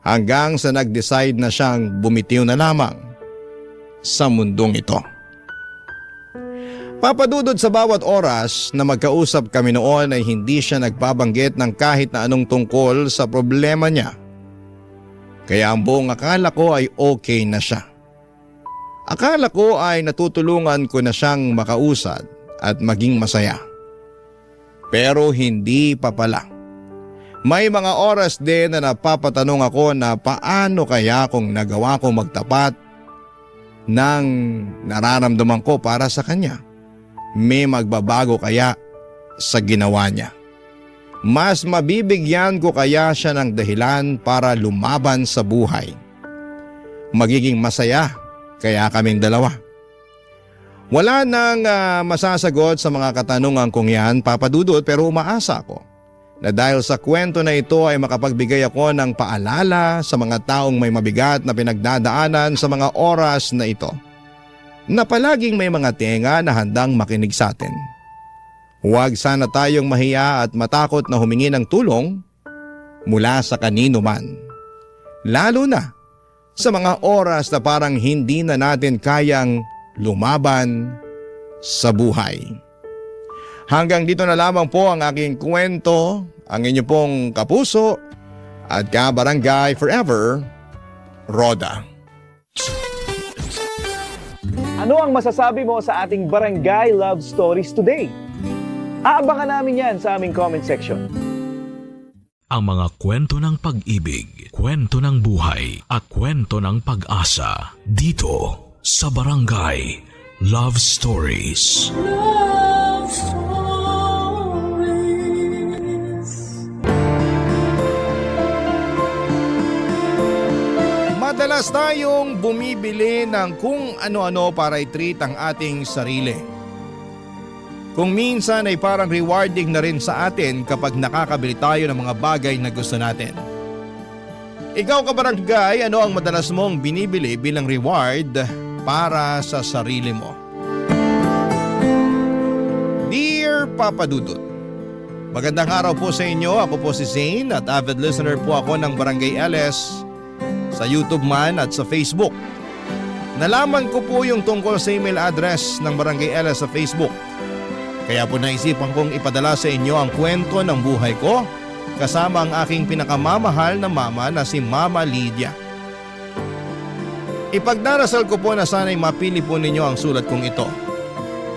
Hanggang sa nag-decide na siyang bumitiw na lamang sa mundong ito. Papadudod sa bawat oras na magkausap kami noon ay hindi siya nagbabanggit ng kahit na anong tungkol sa problema niya. Kaya ang buong akala ko ay okay na siya. Akala ko ay natutulungan ko na siyang makausad at maging masaya. Pero hindi pa pala. May mga oras din na napapatanong ako na paano kaya kung nagawa ko magtapat ng nararamdaman ko para sa kanya. May magbabago kaya sa ginawa niya? Mas mabibigyan ko kaya siya ng dahilan para lumaban sa buhay? Magiging masaya kaya kaming dalawa? Wala nang masasagot sa mga katanungan kong yan, Papa Dudut, pero umaasa ako na dahil sa kwento na ito ay makapagbigay ako ng paalala sa mga taong may mabigat na pinagdadaanan sa mga oras na ito, na palaging may mga tenga na handang makinig sa atin. Huwag sana tayong mahiya at matakot na humingi ng tulong mula sa kanino man. Lalo na sa mga oras na parang hindi na natin kayang lumaban sa buhay. Hanggang dito na lamang po ang aking kwento, ang inyo pong kapuso at kabarangay forever, Roda. Ano ang masasabi mo sa ating Barangay Love Stories today? Aabangan namin yan sa aming comment section. Ang mga kwento ng pag-ibig, kwento ng buhay at kwento ng pag-asa dito sa Barangay Love Stories. Love Stories. Madalas tayong bumibili ng kung ano-ano para i-treat ang ating sarili. Kung minsan ay parang rewarding na rin sa atin kapag nakakabili tayo ng mga bagay na gusto natin. Ikaw kabarangay, ano ang madalas mong binibili bilang reward para sa sarili mo? Dear Papa Dudut, magandang araw po sa inyo. Ako po si Zane at avid listener po ako ng Barangay LS sa YouTube man at sa Facebook. Nalaman ko po yung tungkol sa email address ng Barangay LS sa Facebook. Kaya po naisipan kong ipadala sa inyo ang kwento ng buhay ko kasama ang aking pinakamamahal na mama na si Mama Lydia. Ipagdarasal ko po na sana'y mapili po ninyo ang sulat kong ito.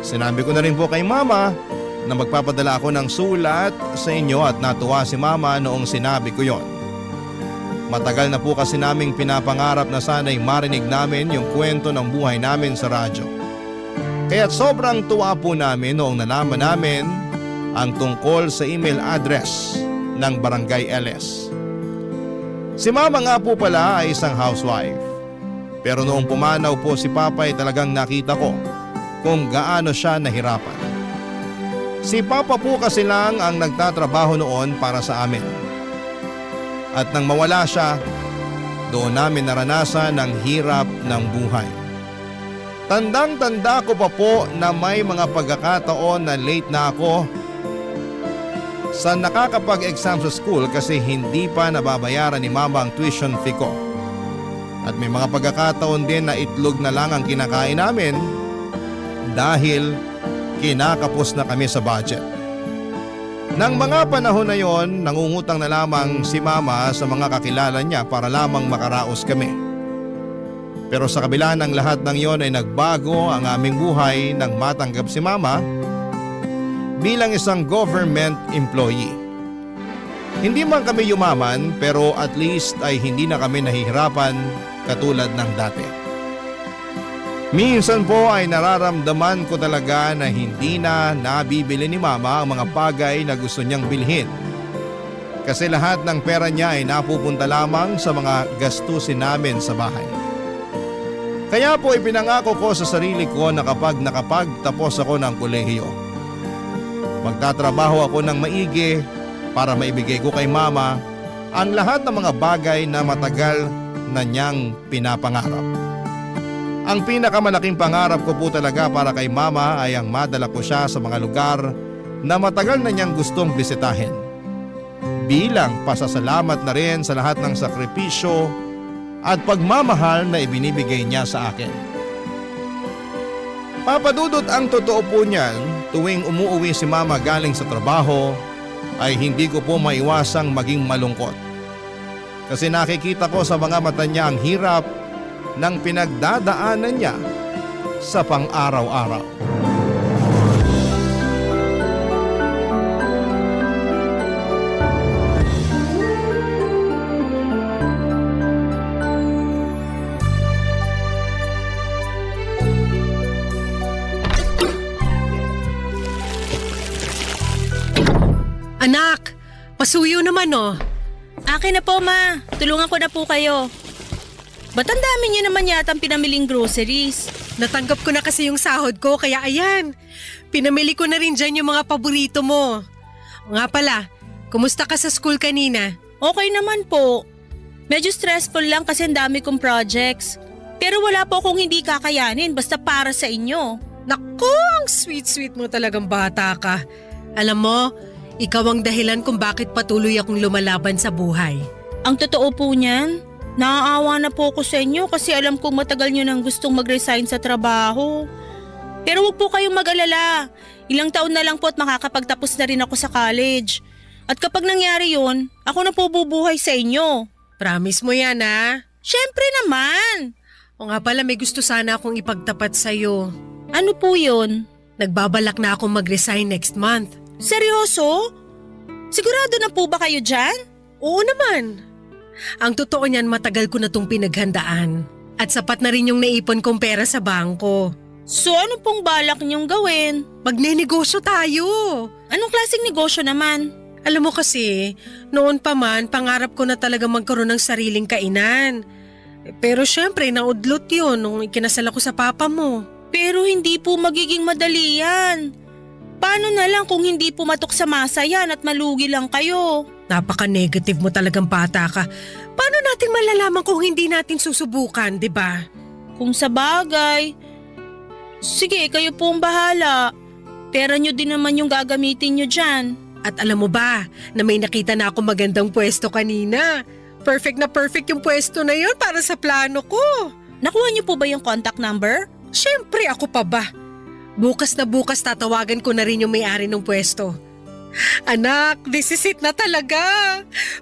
Sinabi ko na rin po kay Mama na magpapadala ako ng sulat sa inyo at natuwa si Mama noong sinabi ko yon. Matagal na po kasi naming pinapangarap na sana'y marinig namin yung kwento ng buhay namin sa radyo. Kaya't sobrang tuwa po namin noong nalaman namin ang tungkol sa email address ng Barangay LS. Si Mama nga po pala ay isang housewife. Pero noong pumanaw po si Papa ay talagang nakita ko kung gaano siya nahirapan. Si Papa po kasi lang ang nagtatrabaho noon para sa amin. At nang mawala siya, doon namin naranasan ang hirap ng buhay. Tandang-tanda ko pa po na may mga pagkakataon na late na ako sa nakakapag-exam sa school kasi hindi pa nababayaran ni Mama ang tuition fee ko. At may mga pagkakataon din na itlog na lang ang kinakain namin dahil kinakapos na kami sa budget. Nang mga panahon na yon, nangungutang na lamang si Mama sa mga kakilala niya para lamang makaraos kami. Pero sa kabila ng lahat ng yon ay nagbago ang aming buhay nang matanggap si Mama bilang isang government employee. Hindi man kami yumaman pero at least ay hindi na kami nahihirapan katulad ng dati. Minsan po ay nararamdaman ko talaga na hindi na nabibili ni Mama ang mga bagay na gusto niyang bilhin. Kasi lahat ng pera niya ay napupunta lamang sa mga gastusin namin sa bahay. Kaya po ipinangako ko sa sarili ko na kapag nakapagtapos ako ng kolehiyo, magtatrabaho ako ng maigi para maibigay ko kay Mama ang lahat ng mga bagay na matagal na niyang pinapangarap. Ang pinakamalaking pangarap ko po talaga para kay Mama ay ang madala ko siya sa mga lugar na matagal na niyang gustong bisitahin. Bilang pasasalamat na rin sa lahat ng sakripisyo at pagmamahal na ibinibigay niya sa akin. Papadudot, ang totoo po niyan, tuwing umuuwi si Mama galing sa trabaho ay hindi ko po maiwasang maging malungkot. Kasi nakikita ko sa mga mata niya ang hirap ng pinagdadaanan niya sa pang-araw-araw. Anak, pasuyo naman oh. Akin na po, Ma. Tulungan ko na po kayo. Ba't ang dami niyo naman yata ang pinamiling groceries? Natanggap ko na kasi yung sahod ko kaya ayan. Pinamili ko na rin dyan yung mga paborito mo. Nga pala, kumusta ka sa school kanina? Okay naman po. Medyo stressful lang kasi ang dami kong projects. Pero wala po akong hindi kakayanin basta para sa inyo. Naku, ang sweet-sweet mo talagang bata ka. Alam mo, ikaw ang dahilan kung bakit patuloy akong lumalaban sa buhay. Ang totoo po niyan, naaawa na po ako sa inyo kasi alam kong matagal nyo nang gustong mag-resign sa trabaho. Pero huwag po kayong mag-alala. Ilang taon na lang po at makakapagtapos na rin ako sa college. At kapag nangyari yun, ako na po bubuhay sa inyo. Promise mo yan ha? Syempre naman! O nga pala, may gusto sana akong ipagtapat sa'yo. Ano po yun? Nagbabalak na akong mag-resign next month. Seryoso? Sigurado na po ba kayo dyan? Oo naman. Ang totoo niyan, matagal ko na tong pinaghandaan. At sapat na rin yung naipon kong pera sa bangko. So ano pong balak niyong gawin? Magnenegosyo tayo. Anong klaseng negosyo naman? Alam mo kasi, noon pa man, pangarap ko na talaga magkaroon ng sariling kainan. Pero syempre, naudlot yun nung ikinasal ako sa papa mo. Pero hindi po magiging madali yan. Paano na lang kung hindi pumatok sa masa yan at malugi lang kayo? Napaka-negative mo talagang bata ka. Paano natin malalaman kung hindi natin susubukan, di ba? Kung sa bagay. Sige, kayo po ang bahala. Pera nyo din naman yung gagamitin nyo dyan. At alam mo ba, na may nakita na ako magandang pwesto kanina. Perfect na perfect yung pwesto na yun para sa plano ko. Nakuha nyo po ba yung contact number? Siyempre, ako pa ba? Bukas na bukas tatawagan ko na rin yung may-ari ng pwesto. Anak, this is it na talaga.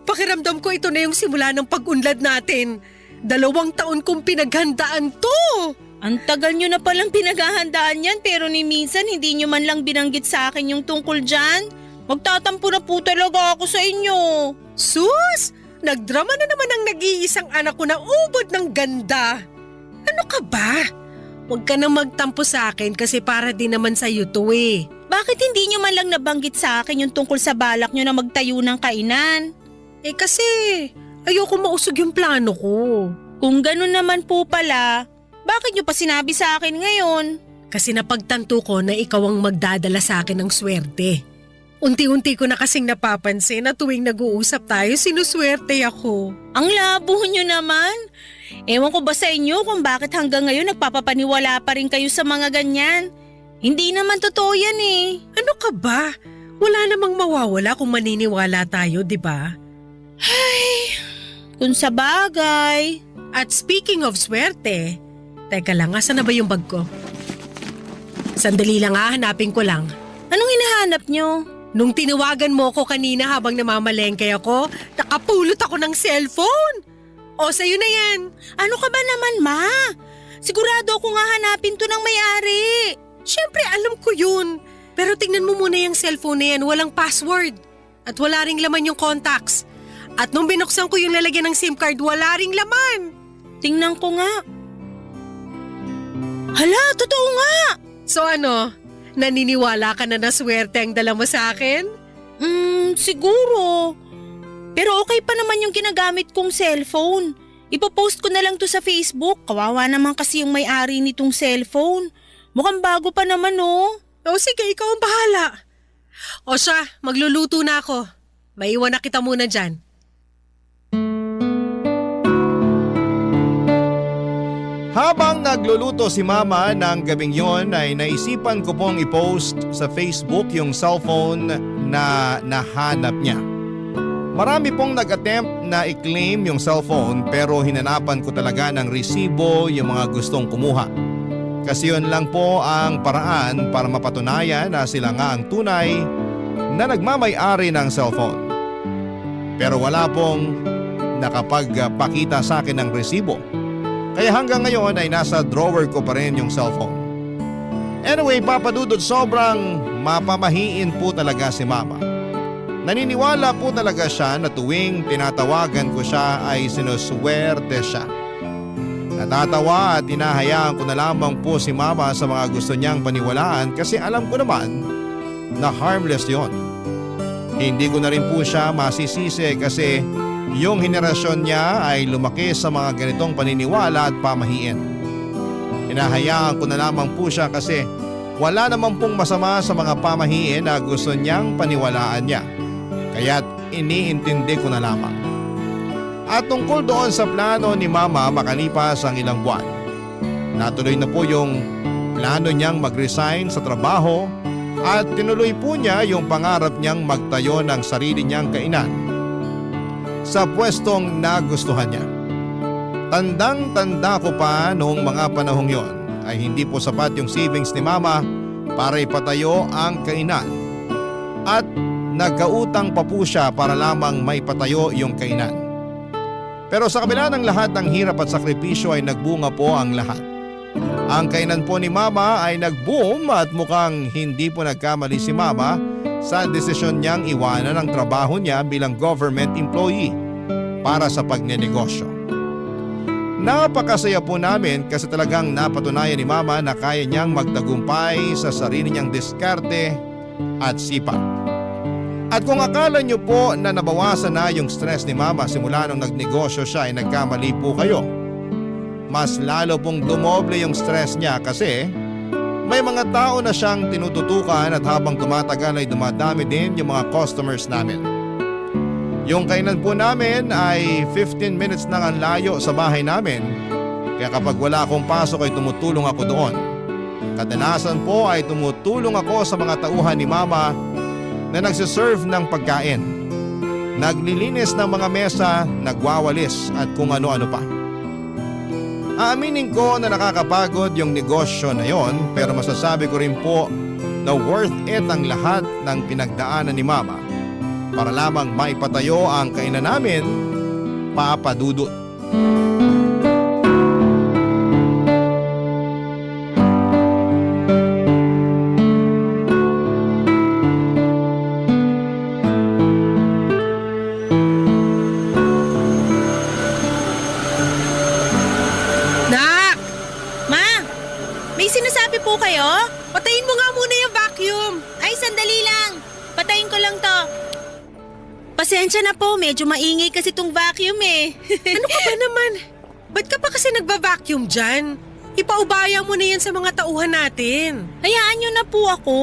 Pakiramdam ko ito na yung simula ng pag-unlad natin. 2 taon kong pinaghandaan to. Ang tagal nyo na palang pinaghahandaan yan pero ni minsan hindi nyo man lang binanggit sa akin yung tungkol dyan. Magtatampo na po talaga ako sa inyo. Sus! Nagdrama na naman ang nag-iisang anak ko na ubod ng ganda. Ano ka ba? Huwag ka nang magtampo sa akin kasi para din naman sa'yo to eh. Bakit hindi nyo man lang nabanggit sa akin yung tungkol sa balak nyo na magtayo ng kainan? Eh kasi ayoko mausog yung plano ko. Kung ganun naman po pala, bakit nyo pa sinabi sa akin ngayon? Kasi napagtanto ko na ikaw ang magdadala sa akin ng swerte. Unti-unti ko na kasing napapansin na tuwing nag-uusap tayo, sinuswerte ako. Ang labo nyo naman. Ewan ko ba sa inyo kung bakit hanggang ngayon nagpapapaniwala pa rin kayo sa mga ganyan? Hindi naman totoo yan eh. Ano ka ba? Wala namang mawawala kung maniniwala tayo, di ba? Ay, kung sa bagay. At speaking of swerte, teka lang, asan na ba yung bag ko? Sandali lang hanapin ko lang. Anong hinahanap nyo? Nung tinawagan mo ko kanina habang namamalengke ako, nakapulot ako ng cellphone. O, sa'yo na yan. Ano ka ba naman, Ma? Sigurado ako nga hanapin to ng may-ari. Siyempre, alam ko yun. Pero tingnan mo muna yung cellphone na yan, walang password. At wala ring laman yung contacts. At nung binuksan ko yung lalagyan ng SIM card, wala ring laman. Tingnan ko nga. Hala, totoo nga! So ano, naniniwala ka na swerte ang dala mo sa akin? Siguro. Pero okay pa naman yung ginagamit kong cellphone. Ipopost ko na lang to sa Facebook. Kawawa naman kasi yung may-ari nitong cellphone. Mukhang bago pa naman oh. O sige, ikaw ang bahala. O siya, magluluto na ako. Maiwan na kita muna dyan. Habang nagluluto si Mama ng gabing yon ay naisipan ko pong i-post sa Facebook yung cellphone na nahanap niya. Marami pong nag-attempt na i-claim yung cellphone pero hinanapan ko talaga ng resibo yung mga gustong kumuha. Kasi yun lang po ang paraan para mapatunayan na sila nga ang tunay na nagmamay-ari ng cellphone. Pero wala pong nakapagpakita sa akin ng resibo. Kaya hanggang ngayon ay nasa drawer ko pa rin yung cellphone. Anyway, Papa Dudut, sobrang mapamahiin po talaga si Mama. Naniniwala po talaga siya na tuwing tinatawagan ko siya ay sinuswerte siya. Natatawa at hinahayaan ko na lamang po si Mama sa mga gusto niyang paniwalaan kasi alam ko naman na harmless yon. Hindi ko na rin po siya masisisi kasi yung henerasyon niya ay lumaki sa mga ganitong paniniwala at pamahiin. Hinahayaan ko na lamang po siya kasi wala naman pong masama sa mga pamahiin na gusto niyang paniwalaan niya. Kaya't iniintindi ko na lamang. At tungkol doon sa plano ni Mama makalipas ang ilang buwan, natuloy na po yung plano niyang mag-resign sa trabaho at tinuloy po niya yung pangarap niyang magtayo ng sarili niyang kainan sa pwestong nagustuhan niya. Tandang-tanda ko pa noong mga panahong yon ay hindi po sapat yung savings ni Mama para ipatayo ang kainan at nagkautang pa po siya para lamang maipatayo yung kainan. Pero sa kabila ng lahat ng hirap at sakripisyo ay nagbunga po ang lahat. Ang kainan po ni Mama ay nag-boom at mukhang hindi po nagkamali si Mama sa desisyon niyang iwanan ang trabaho niya bilang government employee para sa pagnenegosyo. Napakasaya po namin kasi talagang napatunayan ni Mama na kaya niyang magtagumpay sa sarili niyang diskarte at sipag. At kung akala niyo po na nabawasan na yung stress ni Mama simula nung nagnegosyo siya ay nagkamali po kayo. Mas lalo pong dumoble yung stress niya kasi may mga tao na siyang tinututukan at habang tumatagal ay dumadami din yung mga customers namin. Yung kainan po namin ay 15 minutes lang ang layo sa bahay namin. Kaya kapag wala akong pasok ay tumutulong ako doon. Kadalasan po ay tumutulong ako sa mga tauhan ni Mama na nagsiserve ng pagkain. Naglilinis ng mga mesa, nagwawalis at kung ano-ano pa. Aaminin ko na nakakapagod yung negosyo na yon pero masasabi ko rin po na worth it ang lahat ng pinagdaanan ni Mama para lamang maipatayo ang kainan namin, Papa Dudut. Nak! Ma, may sinasabi po kayo? Patayin mo nga muna yung vacuum. Ay, sandali lang. Patayin ko lang to. Pasensya na po, medyo maingay kasi tong vacuum eh. Ano ka ba naman? Ba't ka pa kasi nagba-vacuum dyan? Ipaubaya mo na yan sa mga tauhan natin. Hayaan nyo na po ako.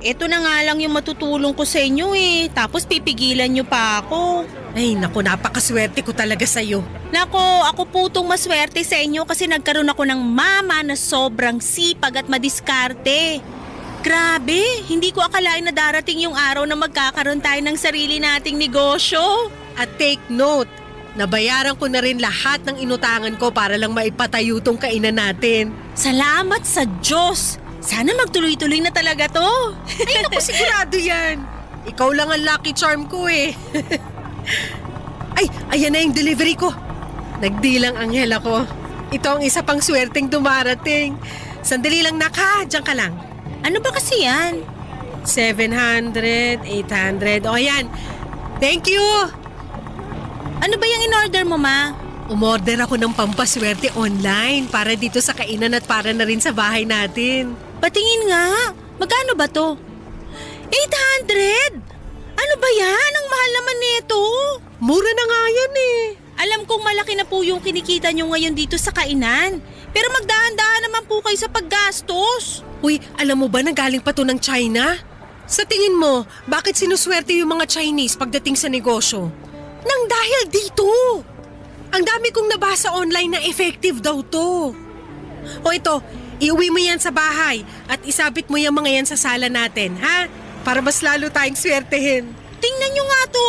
Ito na nga lang yung matutulong ko sa inyo eh. Tapos pipigilan nyo pa ako. Ay naku, napakaswerte ko talaga sa'yo. Nako, ako po tong maswerte sa inyo kasi nagkaroon ako ng mama na sobrang sipag at madiskarte. Grabe, hindi ko akalain na darating yung araw na magkakaroon tayo ng sarili nating negosyo. At take note, nabayaran ko na rin lahat ng inutangan ko para lang maipatayo tong kainan natin. Salamat sa Diyos. Sana magtuloy-tuloy na talaga to. Ay naku, sigurado yan. Ikaw lang ang lucky charm ko eh. Ay, ayan na yung delivery ko. Nagdilang anghel ako. Ito ang isa pang swerteng dumarating. Sandali lang naka, diyan ka lang. Ano ba kasi yan? 700, 800. O yan. Thank you. Ano ba yung in-order mo, ma? Umorder ako ng pampaswerte online para dito sa kainan at para na rin sa bahay natin. Patingin nga. Magkano ba to? 800! Ano ba yan? Ang mahal naman nito. Mura na nga yan eh. Alam kong malaki na po yung kinikita nyo ngayon dito sa kainan. Pero magdahan-dahan naman po kayo sa paggastos. Uy, alam mo ba na galing pa to ng China? Sa tingin mo, bakit sinuswerte yung mga Chinese pagdating sa negosyo? Nang dahil dito. Ang dami kong nabasa online na effective daw to. O ito, iuwi mo yan sa bahay at isabit mo yung mga yan sa sala natin, ha? Para mas lalo tayong swertehin. Tingnan nyo nga to.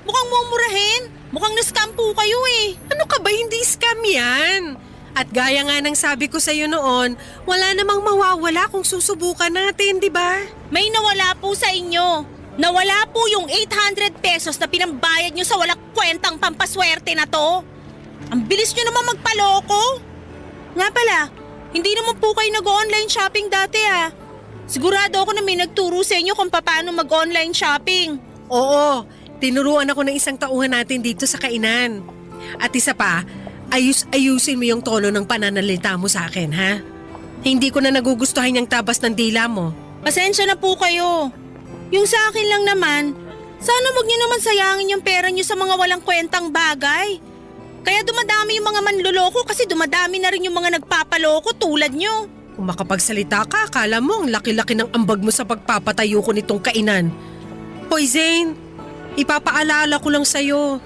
Mukhang mumurahin. Mukhang na-scam po kayo eh. Ano ka ba? Hindi scam yan. At gaya nga ng sabi ko sa'yo noon, wala namang mawawala kung susubukan natin, di ba? May nawala po sa inyo. Nawala po yung 800 pesos na pinambayad nyo sa walang kwentang pampaswerte na to. Ang bilis nyo naman magpaloko. Nga pala, hindi naman po kayo nag-online shopping dati ah. Sigurado ako na may nagturo sa inyo kung paano mag-online shopping. Oo, tinuruan ako ng isang tauhan natin dito sa kainan. At isa pa, ayusin mo yung tono ng pananalita mo sa akin, ha? Hindi ko na nagugustuhan yung tabas ng dila mo. Pasensya na po kayo. Yung sa akin lang naman, sana wag niyo naman sayangin yung pera niyo sa mga walang kwentang bagay. Kaya dumadami yung mga manloloko kasi dumadami na rin yung mga nagpapaloko tulad niyo. Kung makapagsalita ka, akala mo ang laki-laki ng ambag mo sa pagpapatayo ko nitong kainan. Hoy Zane, ipapaalala ko lang sa'yo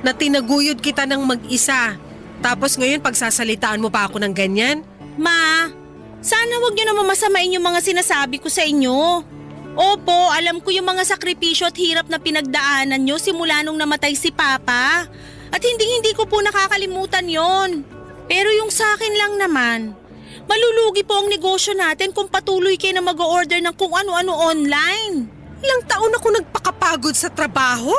na tinaguyod kita ng mag-isa. Tapos ngayon pagsasalitaan mo pa ako ng ganyan? Ma, sana wag niyo naman masamain yung mga sinasabi ko sa inyo. Opo, alam ko yung mga sakripisyo at hirap na pinagdaanan nyo simula nung namatay si Papa. At hindi ko po nakakalimutan yon. Pero yung sa akin lang naman, malulugi po ang negosyo natin kung patuloy kayo na mag-order ng kung ano-ano online. Ilang taon ako nagpakapagod sa trabaho.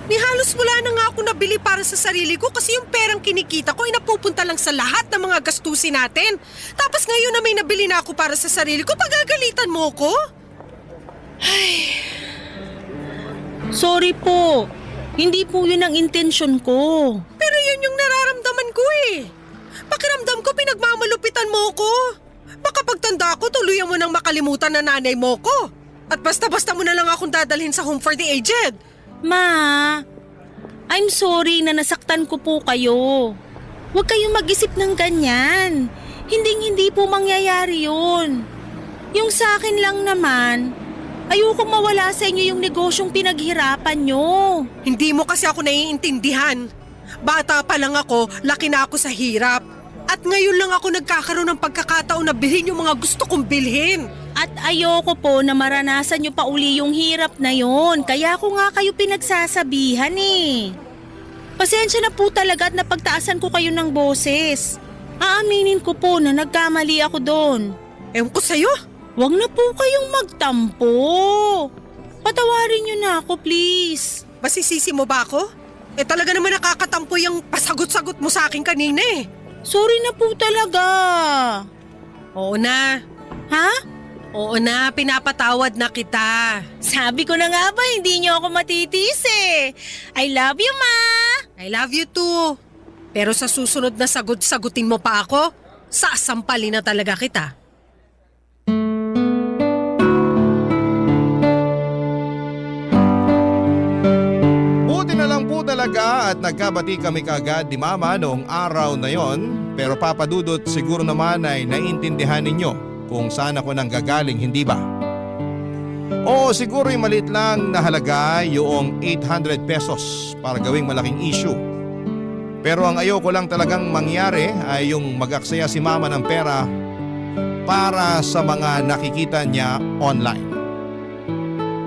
Ni halos wala na nga ako nabili para sa sarili ko kasi yung perang kinikita ko ay napupunta lang sa lahat ng mga gastusin natin. Tapos ngayon na may nabili na ako para sa sarili ko, pagagalitan mo ko? Ay, sorry po. Hindi po yun ang intensyon ko. Pero yun yung nararamdaman ko eh. Pakiramdam ko pinagmamalupitan mo ko. Baka pagtanda ko tuluyan mo nang makalimutan na nanay mo ko. At basta-basta mo na lang akong dadalhin sa home for the aged. Ma, I'm sorry na nasaktan ko po kayo. Huwag kayong mag-isip ng ganyan. Hindi po mangyayari yun. Yung sa akin lang naman, ayokong mawala sa inyo yung negosyong pinaghirapan nyo. Hindi mo kasi ako naiintindihan. Bata pa lang ako, laki na ako sa hirap. At ngayon lang ako nagkakaroon ng pagkakataon na bilhin yung mga gusto kong bilhin. At ayoko po na maranasan nyo pa uli yung hirap na yon. Kaya ako nga kayo pinagsasabihan eh. Pasensya na po talaga at napagtaasan ko kayo ng boses. Aaminin ko po na nagkamali ako doon. Ewan ko sa'yo. Huwag na po kayong magtampo. Patawarin nyo na ako, please. Masisisi mo ba ako? Eh talaga naman nakakatampo yung pasagot-sagot mo sa akin kanina eh. Sorry na po talaga. Oo na. Ha? Oo na, pinapatawad na kita. Sabi ko na nga ba, hindi nyo ako matitiis eh. I love you, Ma. I love you too. Pero sa susunod na sagutin mo pa ako, sasampalin na talaga kita. Buti na lang po talaga at nagkabati kami kaagad ni Mama noong araw na yon. Pero Papa Dudut, siguro naman ay naiintindihan ninyo kung saan ako nang gagaling, hindi ba? Oo, siguro yung maliit lang na halaga yung 800 pesos para gawing malaking issue. Pero ang ayoko lang talagang mangyari ay yung mag-aksaya si Mama ng pera para sa mga nakikita niya online.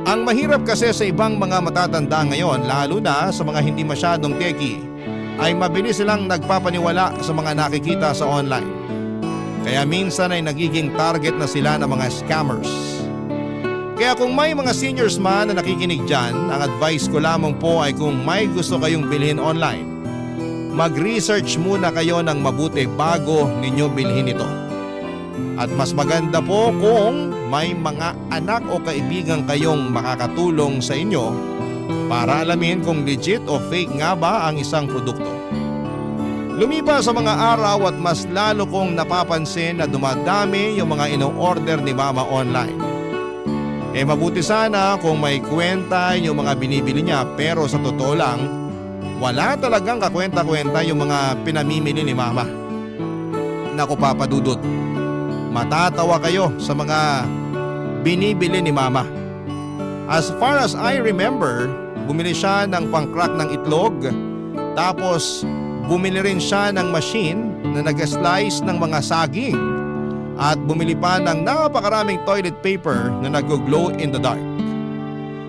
Ang mahirap kasi sa ibang mga matatanda ngayon, lalo na sa mga hindi masyadong techie, ay mabilis silang nagpapaniwala sa mga nakikita sa online. Kaya minsan ay nagiging target na sila ng mga scammers. Kaya kung may mga seniors man na nakikinig dyan, ang advice ko lamang po ay kung may gusto kayong bilhin online, mag-research muna kayo ng mabuti bago ninyo bilhin ito. At mas maganda po kung may mga anak o kaibigan kayong makakatulong sa inyo para alamin kung legit o fake nga ba ang isang produkto. Lumipas sa mga araw at mas lalo kong napapansin na dumadami yung mga ino-order ni Mama online. Mabuti sana kung may kwenta yung mga binibili niya, pero sa totoo lang, wala talagang kakwenta-kwenta yung mga pinamimili ni Mama. Naku Papa Dudut, matatawa kayo sa mga binibili ni Mama. As far as I remember, bumili siya ng pang-crack ng itlog, tapos bumili rin siya ng machine na nag-slice ng mga saging, at bumili pa ng napakaraming toilet paper na nag-glow in the dark.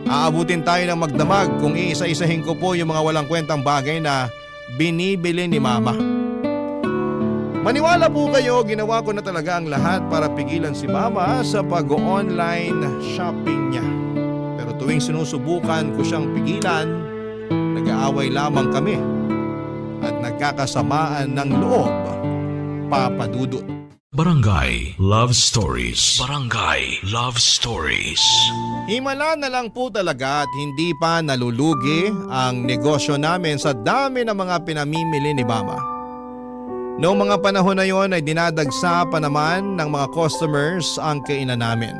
Aabutin tayo ng magdamag kung iisa-isahin ko po yung mga walang kwentang bagay na binibili ni Mama. Maniwala po kayo, ginawa ko na talaga ang lahat para pigilan si Mama sa pag-online shopping niya. Pero tuwing sinusubukan ko siyang pigilan, nag-aaway lamang kami at nagkakasamaan ng loob, Papa Dudut. Barangay Love Stories. Barangay Love Stories. Himala na lang po talaga at hindi pa nalulugi ang negosyo namin sa dami ng mga pinamimili ni Mama. Noong mga panahon na yon ay dinadagsa pa naman ng mga customers ang kainan namin.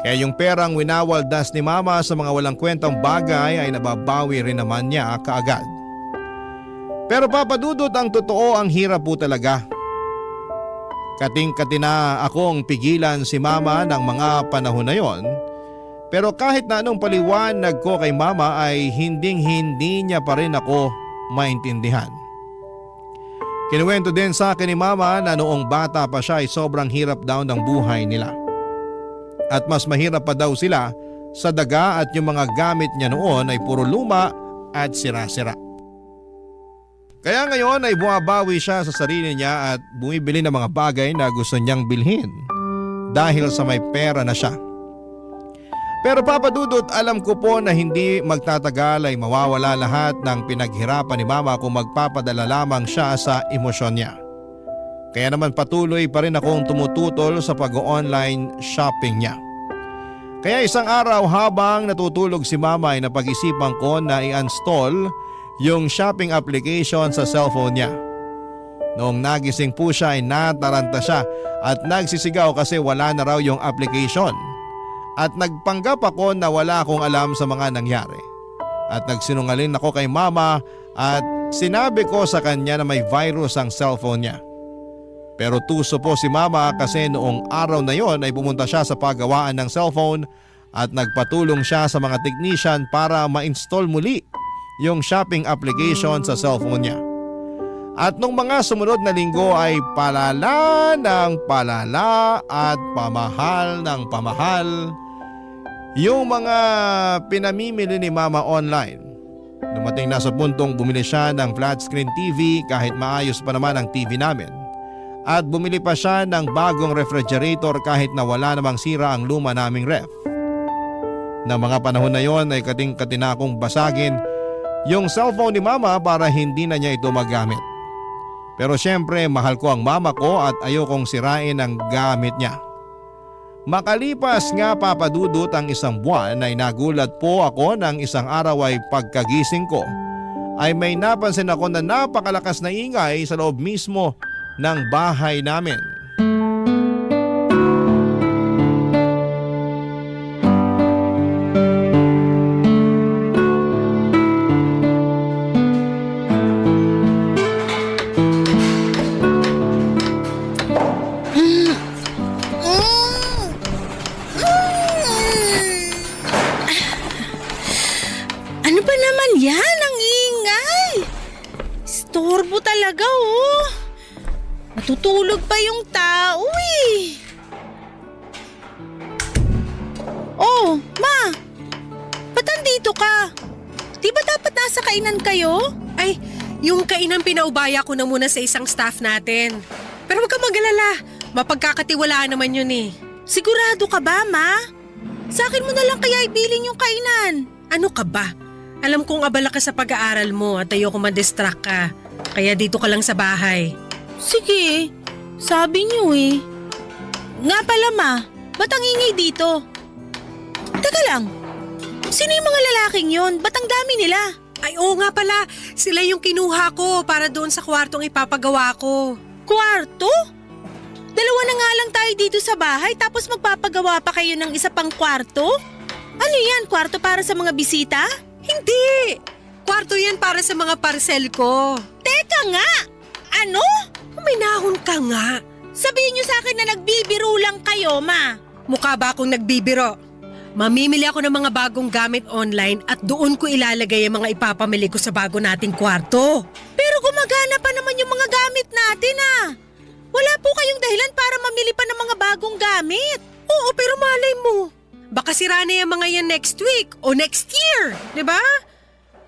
Kaya yung perang winawaldas ni Mama sa mga walang kwentang bagay ay nababawi rin naman niya kaagad. Pero Papa Dudut, ang totoo, ang hirap po talaga. Kating-kati na akong pigilan si Mama ng mga panahon na yon. Pero kahit na anong paliwanag ko kay Mama ay hindi niya pa rin ako maintindihan. Kinuwento din sa akin ni Mama na noong bata pa siya ay sobrang hirap daw ng buhay nila. At mas mahirap pa daw sila sa daga at yung mga gamit niya noon ay puro luma at sira-sira. Kaya ngayon ay bumabawi siya sa sarili niya at bumibili ng mga bagay na gusto niyang bilhin dahil sa may pera na siya. Pero Papa Dudut, alam ko po na hindi magtatagal ay mawawala lahat ng pinaghirapan ni Mama kung magpapadala lamang siya sa emosyon niya. Kaya naman patuloy pa rin akong tumututol sa pag-online shopping niya. Kaya isang araw habang natutulog si Mama ay napag-isipan ko na i-install yung shopping application sa cellphone niya. Noong nagising po siya ay nataranta siya at nagsisigaw kasi wala na raw yung application. At nagpanggap ako na wala akong alam sa mga nangyari. At nagsinungaling ako kay Mama at sinabi ko sa kanya na may virus ang cellphone niya. Pero tuso po si Mama kasi noong araw na yon ay pumunta siya sa paggawaan ng cellphone at nagpatulong siya sa mga technician para ma-install muli yung shopping application sa cellphone niya. At nung mga sumunod na linggo ay palala ng palala at pamahal ng pamahal yung mga pinamimili ni Mama online. Dumating na sa puntong bumili siya ng flat screen TV kahit maayos pa naman ang TV namin. At bumili pa siya ng bagong refrigerator kahit na wala namang sira ang luma naming ref. Na mga panahon na yon ay kating-kati na akong basagin yung cellphone ni Mama para hindi na niya ito magamit. Pero syempre mahal ko ang Mama ko at ayokong sirain ang gamit niya. Makalipas nga Papa Dudut ang isang buwan ay nagulat po ako ng isang araw ay pagkagising ko ay may napansin ako na napakalakas na ingay sa loob mismo ng bahay namin. Ano ba naman yan? Ang ingay! Storbo talaga oh. Matutulog pa yung tao eh. Oh, Ma! Ba't andito ka? Di ba dapat nasa kainan kayo? Ay, yung kainan pinaubaya ko na muna sa isang staff natin. Pero huwag ka mag-alala, mapagkakatiwalaan naman yun eh. Sigurado ka ba, Ma? Sa akin mo na lang kaya ibilin yung kainan. Ano ka ba? Alam kong abala ka sa pag-aaral mo at ayoko ma-distract ka. Kaya dito ka lang sa bahay. Sige, sabi niyo eh. Nga pala Ma, ba't ang ingay dito? Teka lang, sino yung mga lalaking yon? Ba't ang dami nila? Ay oo nga pala, sila yung kinuha ko para doon sa kwartong ipapagawa ko. Kwarto? Dalawa na nga lang tayo dito sa bahay tapos magpapagawa pa kayo ng isa pang kwarto? Ano yan, kwarto para sa mga bisita? Hindi! Kwarto yan para sa mga parcel ko. Teka nga! Ano? Uminahon ka nga. Sabihin niyo sa akin na nagbibiro lang kayo, Ma. Mukha ba akong nagbibiro? Mamimili ako ng mga bagong gamit online at doon ko ilalagay ang mga ipapamili ko sa bago nating kwarto. Pero gumagana pa naman yung mga gamit natin Wala po kayong dahilan para mamili pa ng mga bagong gamit. Oo, pero malay mo. Baka sira na yung mga yan next week o next year, di ba?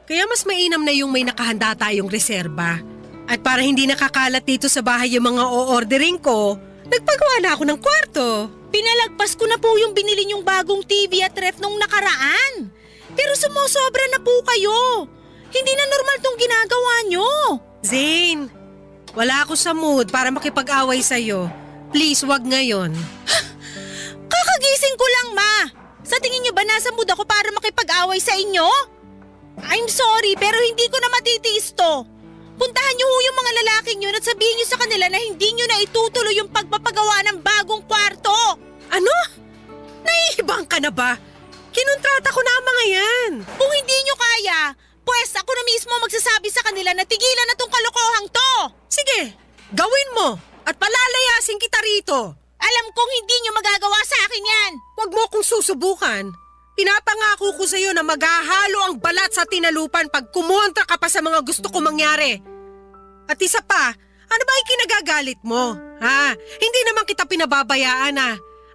Kaya mas mainam na yung may nakahanda tayong reserba. At para hindi nakakalat dito sa bahay yung mga o-ordering ko, nagpagawa na ako ng kwarto. Pinalagpas ko na po yung binili niyong bagong TV at ref nung nakaraan. Pero sumusobra na po kayo. Hindi na normal tong ginagawa niyo. Zane, wala ako sa mood para makipag-away sa'yo. Please, wag ngayon. Kakagising ko lang, Ma. Sa tingin niyo ba nasa mood ako para makipag-away sa inyo? I'm sorry, pero hindi ko na matitiis to. Puntahan niyo yung mga lalaking yun at sabihin niyo sa kanila na hindi niyo na itutuloy yung pagpapagawa ng bagong kwarto. Ano? Naiibang ka na ba? Kinontrata ko na ang mga yan. Kung hindi niyo kaya, pues ako na mismo magsasabi sa kanila na tigilan na tong kalokohang to. Sige, gawin mo at palalayasin kita rito. Alam kong hindi niyo magagawa sa akin yan. Huwag mo akong susubukan. Pinapangako ko sa'yo na maghahalo ang balat sa tinalupan pag kumontra ka pa sa mga gusto ko mangyari. At isa pa, ano ba yung kinagagalit mo? Ha? Hindi naman kita pinababayaan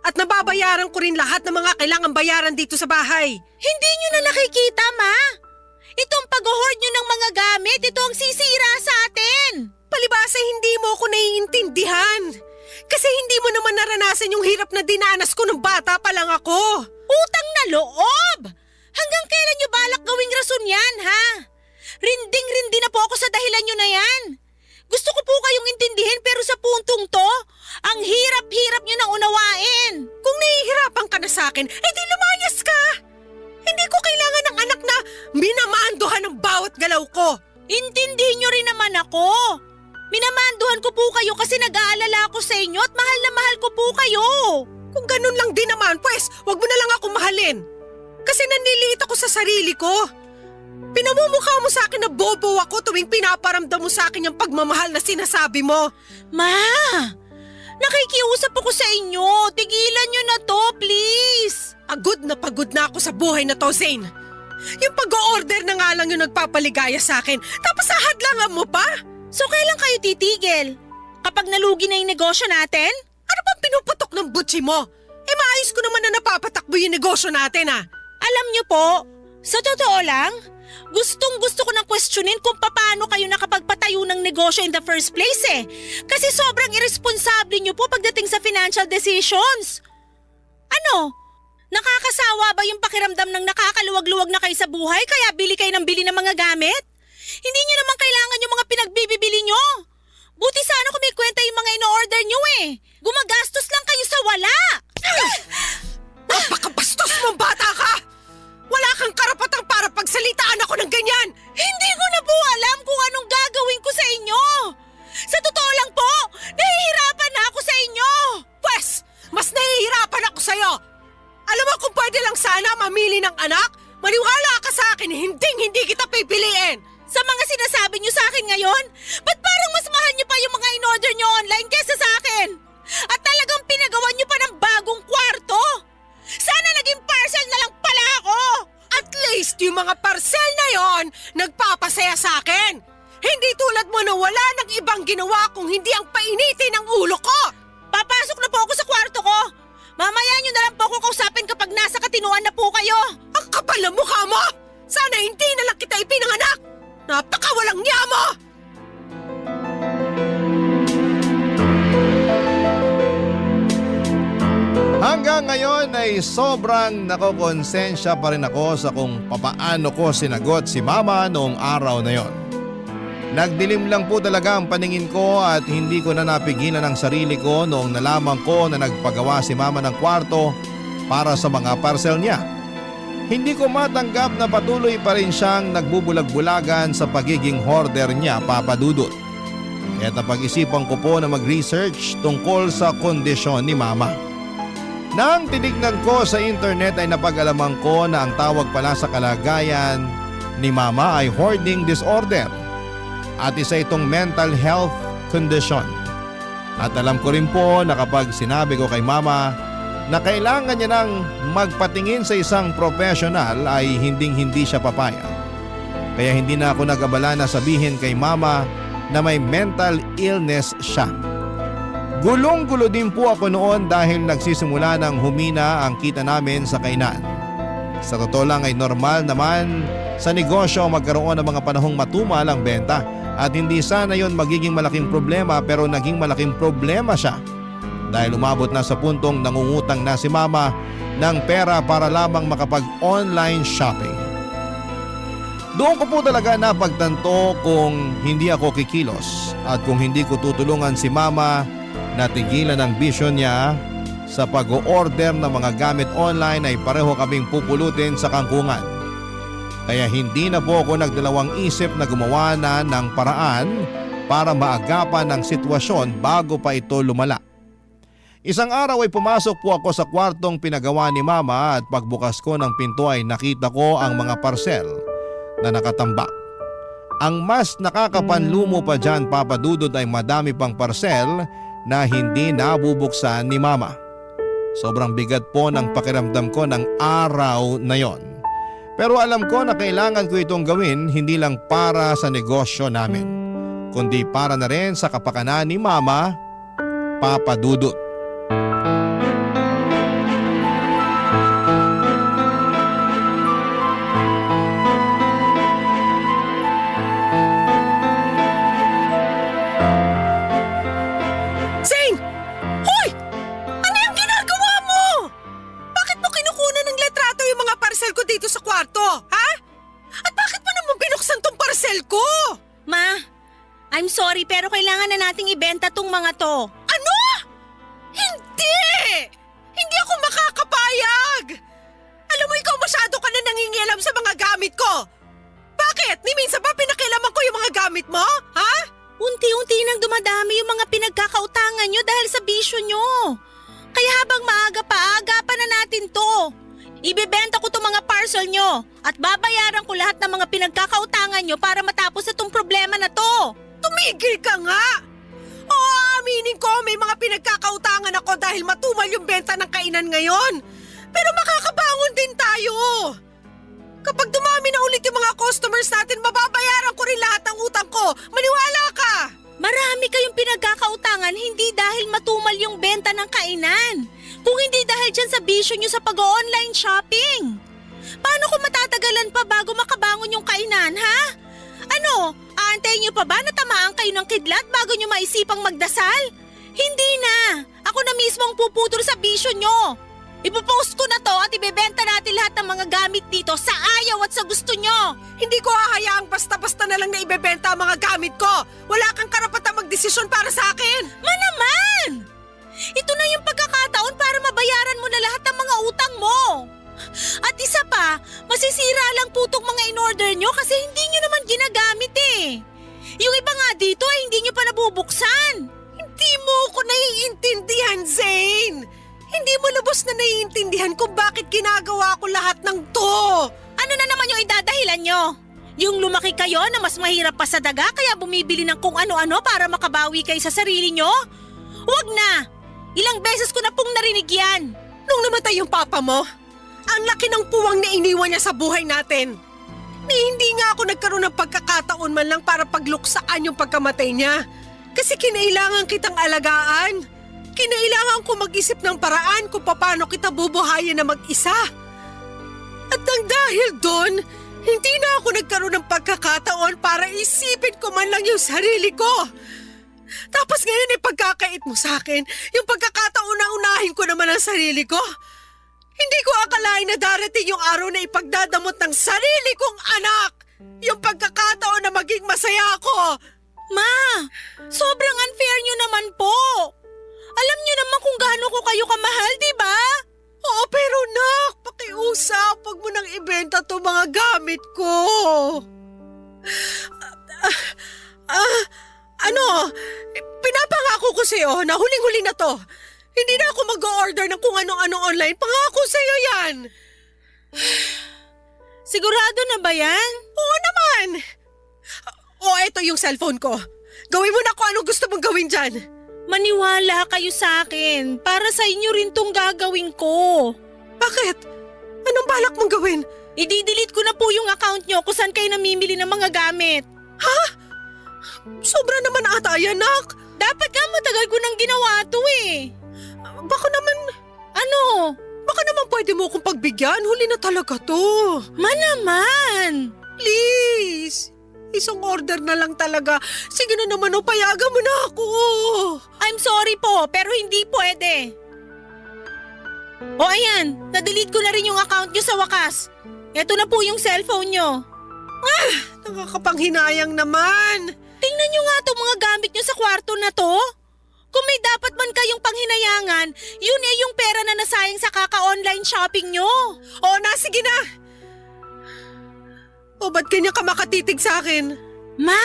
At nababayaran ko rin lahat ng mga kailangang bayaran dito sa bahay. Hindi niyo na nakikita, Ma. Itong pag-hoard niyo ng mga gamit, ito ang sisira sa atin. Palibasa hindi mo ako naiintindihan. Kasi hindi mo naman naranasan yung hirap na dinanas ko nung bata pa lang ako. Utang na loob! Hanggang kailan niyo balak gawing rason yan, ha? Rinding-rindi na po ako sa dahilan niyo na yan. Gusto ko po kayong intindihin pero sa puntong to, ang hirap-hirap niyo na unawain. Kung nahihirapan ka na sa akin, edi lumayas ka! Hindi ko kailangan ng anak na minamanduhan ng bawat galaw ko. Intindihin niyo rin naman ako. Minamanduhan ko po kayo kasi nag-aalala ako sa inyo at mahal na mahal ko po kayo. Kung ganun lang din naman, pues, wag mo na lang ako mahalin. Kasi nanliliit ako sa sarili ko. Pinamumukha mo sa akin na bobo ako tuwing pinaparamdam mo sa akin yung pagmamahal na sinasabi mo. Ma, nakikiusap ako sa inyo. Tigilan niyo na to, please. Pagod na ako sa buhay na to, Zane. Yung pag-o-order na nga lang yung nagpapaligaya sa akin, tapos ahadlangan mo pa? So kailan kayo titigil? Kapag nalugi na yung negosyo natin? Ano bang pinuputok ng butsi mo? Maayos ko naman na napapatakbo yung negosyo natin Alam niyo po, sa totoo lang, gustong-gusto ko nang questionin kung paano kayo nakapagpatayo ng negosyo in the first place Kasi sobrang irresponsable niyo po pagdating sa financial decisions. Ano? Nakakasawa ba yung pakiramdam ng nakakaluwag-luwag na kayo sa buhay kaya bili kayo ng bili ng mga gamit? Hindi niyo naman kailangan yung mga pinagbibili niyo. Buti sana kung may kwenta yung mga ino-order niyo Gumagastos lang kayo sa wala. Napakabastos mong bata ka! Wala kang karapatang para pagsalitaan ako ng ganyan! Hindi ko na po alam kung anong gagawin ko sa inyo. Sa totoo lang po, nahihirapan na ako sa inyo. Pwes, mas nahihirapan ako sa'yo. Alam mo kung pwede lang sana mamili ng anak, maniwala ka sa akin, hindi kita pipiliin. Sa mga sinasabi niyo sa akin ngayon, ba't parang mas mahal niyo pa yung mga in-order niyo online kesa sa akin? At talagang pinagawa niyo pa ng bagong kwarto? Sana naging parcel na lang pala ako! At least yung mga parcel na yon nagpapasaya sa akin. Hindi tulad mo na wala nang ibang ginawa kung hindi ang painitin ng ulo ko. Papasok na po ako sa kwarto ko. Mamaya niyo na lang po ako kausapin kapag nasa katinuan na po kayo. Ang kapal ng mukha mo! Sana hindi na lang kita ipinanganak! Napakawalang niya mo! Hanggang ngayon ay sobrang nakokonsensya pa rin ako sa kung papaano ko sinagot si Mama noong araw na yon. Nagdilim lang po talaga ang paningin ko at hindi ko na napigilan ang sarili ko noong nalaman ko na nagpagawa si Mama ng kwarto para sa mga parcel niya. Hindi ko matanggap na patuloy pa rin siyang nagbubulag-bulagan sa pagiging hoarder niya, Papa Dudut. Kaya napag-isipan ko po na mag-research tungkol sa kondisyon ni Mama. Nang tinignan ko sa internet ay napag-alaman ko na ang tawag pala sa kalagayan ni Mama ay hoarding disorder at isa itong mental health condition. At alam ko rin po na kapag sinabi ko kay Mama na kailangan niya nang magpatingin sa isang professional ay hinding-hindi siya papayag. Kaya hindi na ako nag-abala na sabihin kay Mama na may mental illness siya. Gulong-gulo din po ako noon dahil nagsisimula ng humina ang kita namin sa kainan. Sa totoo lang ay normal naman sa negosyo magkaroon ng mga panahong matumal ang benta at hindi sana yon magiging malaking problema, pero naging malaking problema siya dahil umabot na sa puntong nangungutang na si Mama ng pera para lamang makapag-online shopping. Doon ko po talaga napagtanto kung hindi ako kikilos at kung hindi ko tutulungan si Mama na tigilan ang bisyo niya sa pag-o-order ng mga gamit online ay pareho kaming pupulutin sa kangkungan. Kaya hindi na po ako nagdalawang isip na gumawa na ng paraan para maagapan ang sitwasyon bago pa ito lumala. Isang araw ay pumasok po ako sa kwartong pinagawa ni Mama at pagbukas ko ng pinto ay nakita ko ang mga parcel na nakatambak. Ang mas nakakapanlumo pa dyan, Papa Dudut, ay madami pang parcel na hindi nabubuksan ni Mama. Sobrang bigat po ng pakiramdam ko ng araw na yon. Pero alam ko na kailangan ko itong gawin hindi lang para sa negosyo namin, kundi para na rin sa kapakanan ni Mama, Papa Dudut. Zane! Hoy! Ano yung ginagawa mo? Bakit mo kinukunan ng letrato yung mga parcel ko dito sa kwarto, ha? At bakit mo naman binuksan tong parcel ko? Ma, I'm sorry pero kailangan na nating ibenta tong mga to. Ano? Hindi! Hindi ako makakapayag! Alam mo, ikaw masyado ka na nangingialam sa mga gamit ko. Bakit? Ni minsan ba pinakialaman ko yung mga gamit mo? Ha? Unti-unti nang dumadami yung mga pinagkakautangan nyo dahil sa bisyo nyo. Kaya habang maaga pa, agapan na natin to. Ibebenta ko tong mga parcel nyo at babayaran ko lahat ng mga pinagkakautangan nyo para matapos na tong problema na to. Tumigil ka nga! Oo, aminin ko may mga pinagkakautangan ako dahil matumal yung benta ng kainan ngayon. Pero makakabangon din tayo. Kapag dumami na ulit yung mga customers natin, mababayaran ko rin lahat ng utang ko. Maniwala ka! Marami kayong pinagkakautangan hindi dahil matumal yung benta ng kainan. Kung hindi dahil dyan sa bisyo nyo sa pag-online shopping. Paano kung matatagalan pa bago makabangon yung kainan, ha? Ano, aantayin nyo pa ba na tamaan kayo ng kidlat bago nyo maisipang magdasal? Hindi na! Ako na mismo ang puputol sa bisyo nyo. Ipopost ko na to at ibebenta natin lahat ng mga gamit dito sa ayaw at sa gusto nyo. Hindi ko hahayaang basta-basta na lang na ibebenta ang mga gamit ko. Wala kang karapatang magdesisyon para sa akin. Naman! Ito na yung pagkakataon para mabayaran mo na lahat ng mga utang mo. At isa pa, masisira lang po itong mga in-order nyo kasi hindi nyo naman ginagamit eh. Yung iba nga dito ay hindi nyo pa nabubuksan. Hindi mo ko naiintindihan, Zane. Hindi mo lubos na naiintindihan kung bakit ginagawa ko lahat ng to. Ano na naman yung idadahilan nyo? Yung lumaki kayo na mas mahirap pa sa daga kaya bumibili ng kung ano-ano para makabawi kayo sa sarili nyo? Huwag na! Ilang beses ko na pong narinig yan. Nung namatay yung papa mo, ang laki ng puwang na iniwan niya sa buhay natin. Ni hindi nga ako nagkaroon ng pagkakataon man lang para pagluksaan yung pagkamatay niya. Kasi kinailangan kitang alagaan. Kinailangan ko mag-isip ng paraan kung paano kita bubuhayin na mag-isa. At nang dahil doon, hindi na ako nagkaroon ng pagkakataon para isipin ko man lang yung sarili ko. Tapos ngayon ay pagkakait mo sa akin, yung pagkakataon na unahin ko naman ang sarili ko. Hindi ko akalain na darating yung araw na ipagdadamot ng sarili kong anak. Yung pagkakataon na maging masaya ako. Ma, sobrang unfair nyo naman po. Alam nyo naman kung gaano ko kayo kamahal, di ba? Oo, pero nak, pakiusap. Huwag mo nang ibenta to mga gamit ko. Pinapangako ko sa'yo na huling-huli na to. Hindi na ako mag-order ng kung ano-ano online. Pangako sa'yo yan. Sigurado na ba yan? Oo naman. Eto yung cellphone ko. Gawin mo na kung anong gusto mong gawin dyan. Maniwala kayo sa akin. Para sa inyo rin tong gagawin ko. Bakit? Anong balak mong gawin? I-delete ko na po yung account nyo kung saan kayo namimili ng mga gamit. Sobra naman ata yan, nak. Dapat nga matagal ko nang ginawa to eh. Baka naman... Ano? Baka naman pwede mo akong pagbigyan. Huli na talaga to. Naman! Please. Isang order na lang talaga. Sige na naman, payagan mo na ako. I'm sorry po, pero hindi pwede. Ayan, na-delete ko na rin yung account nyo sa wakas. Eto na po yung cellphone nyo. Nakakapanghinayang naman. Tingnan nyo nga itong mga gamit nyo sa kwarto na to. Kung may dapat man kayong panghinayangan, yun yung pera na nasayang sa kaka-online shopping nyo. Sige na. Ba't kanya ka makatitig sa akin? Ma,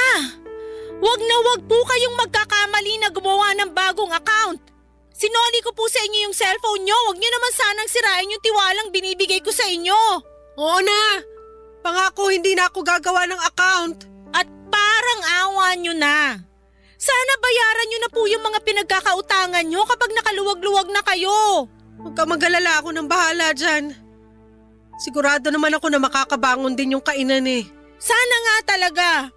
wag na wag po kayong magkakamali na gumawa ng bagong account. Sinoli ko po sa inyo yung cellphone nyo. Wag nyo naman sanang sirain yung tiwalang binibigay ko sa inyo. Oo na. Pangako hindi na ako gagawa ng account. At parang awa nyo na. Sana bayaran nyo na po yung mga pinagkakautangan nyo kapag nakaluwag-luwag na kayo. Huwag ka mag-alala, ako nang bahala dyan. Sigurado naman ako na makakabangon din yung kainan eh. Sana nga talaga.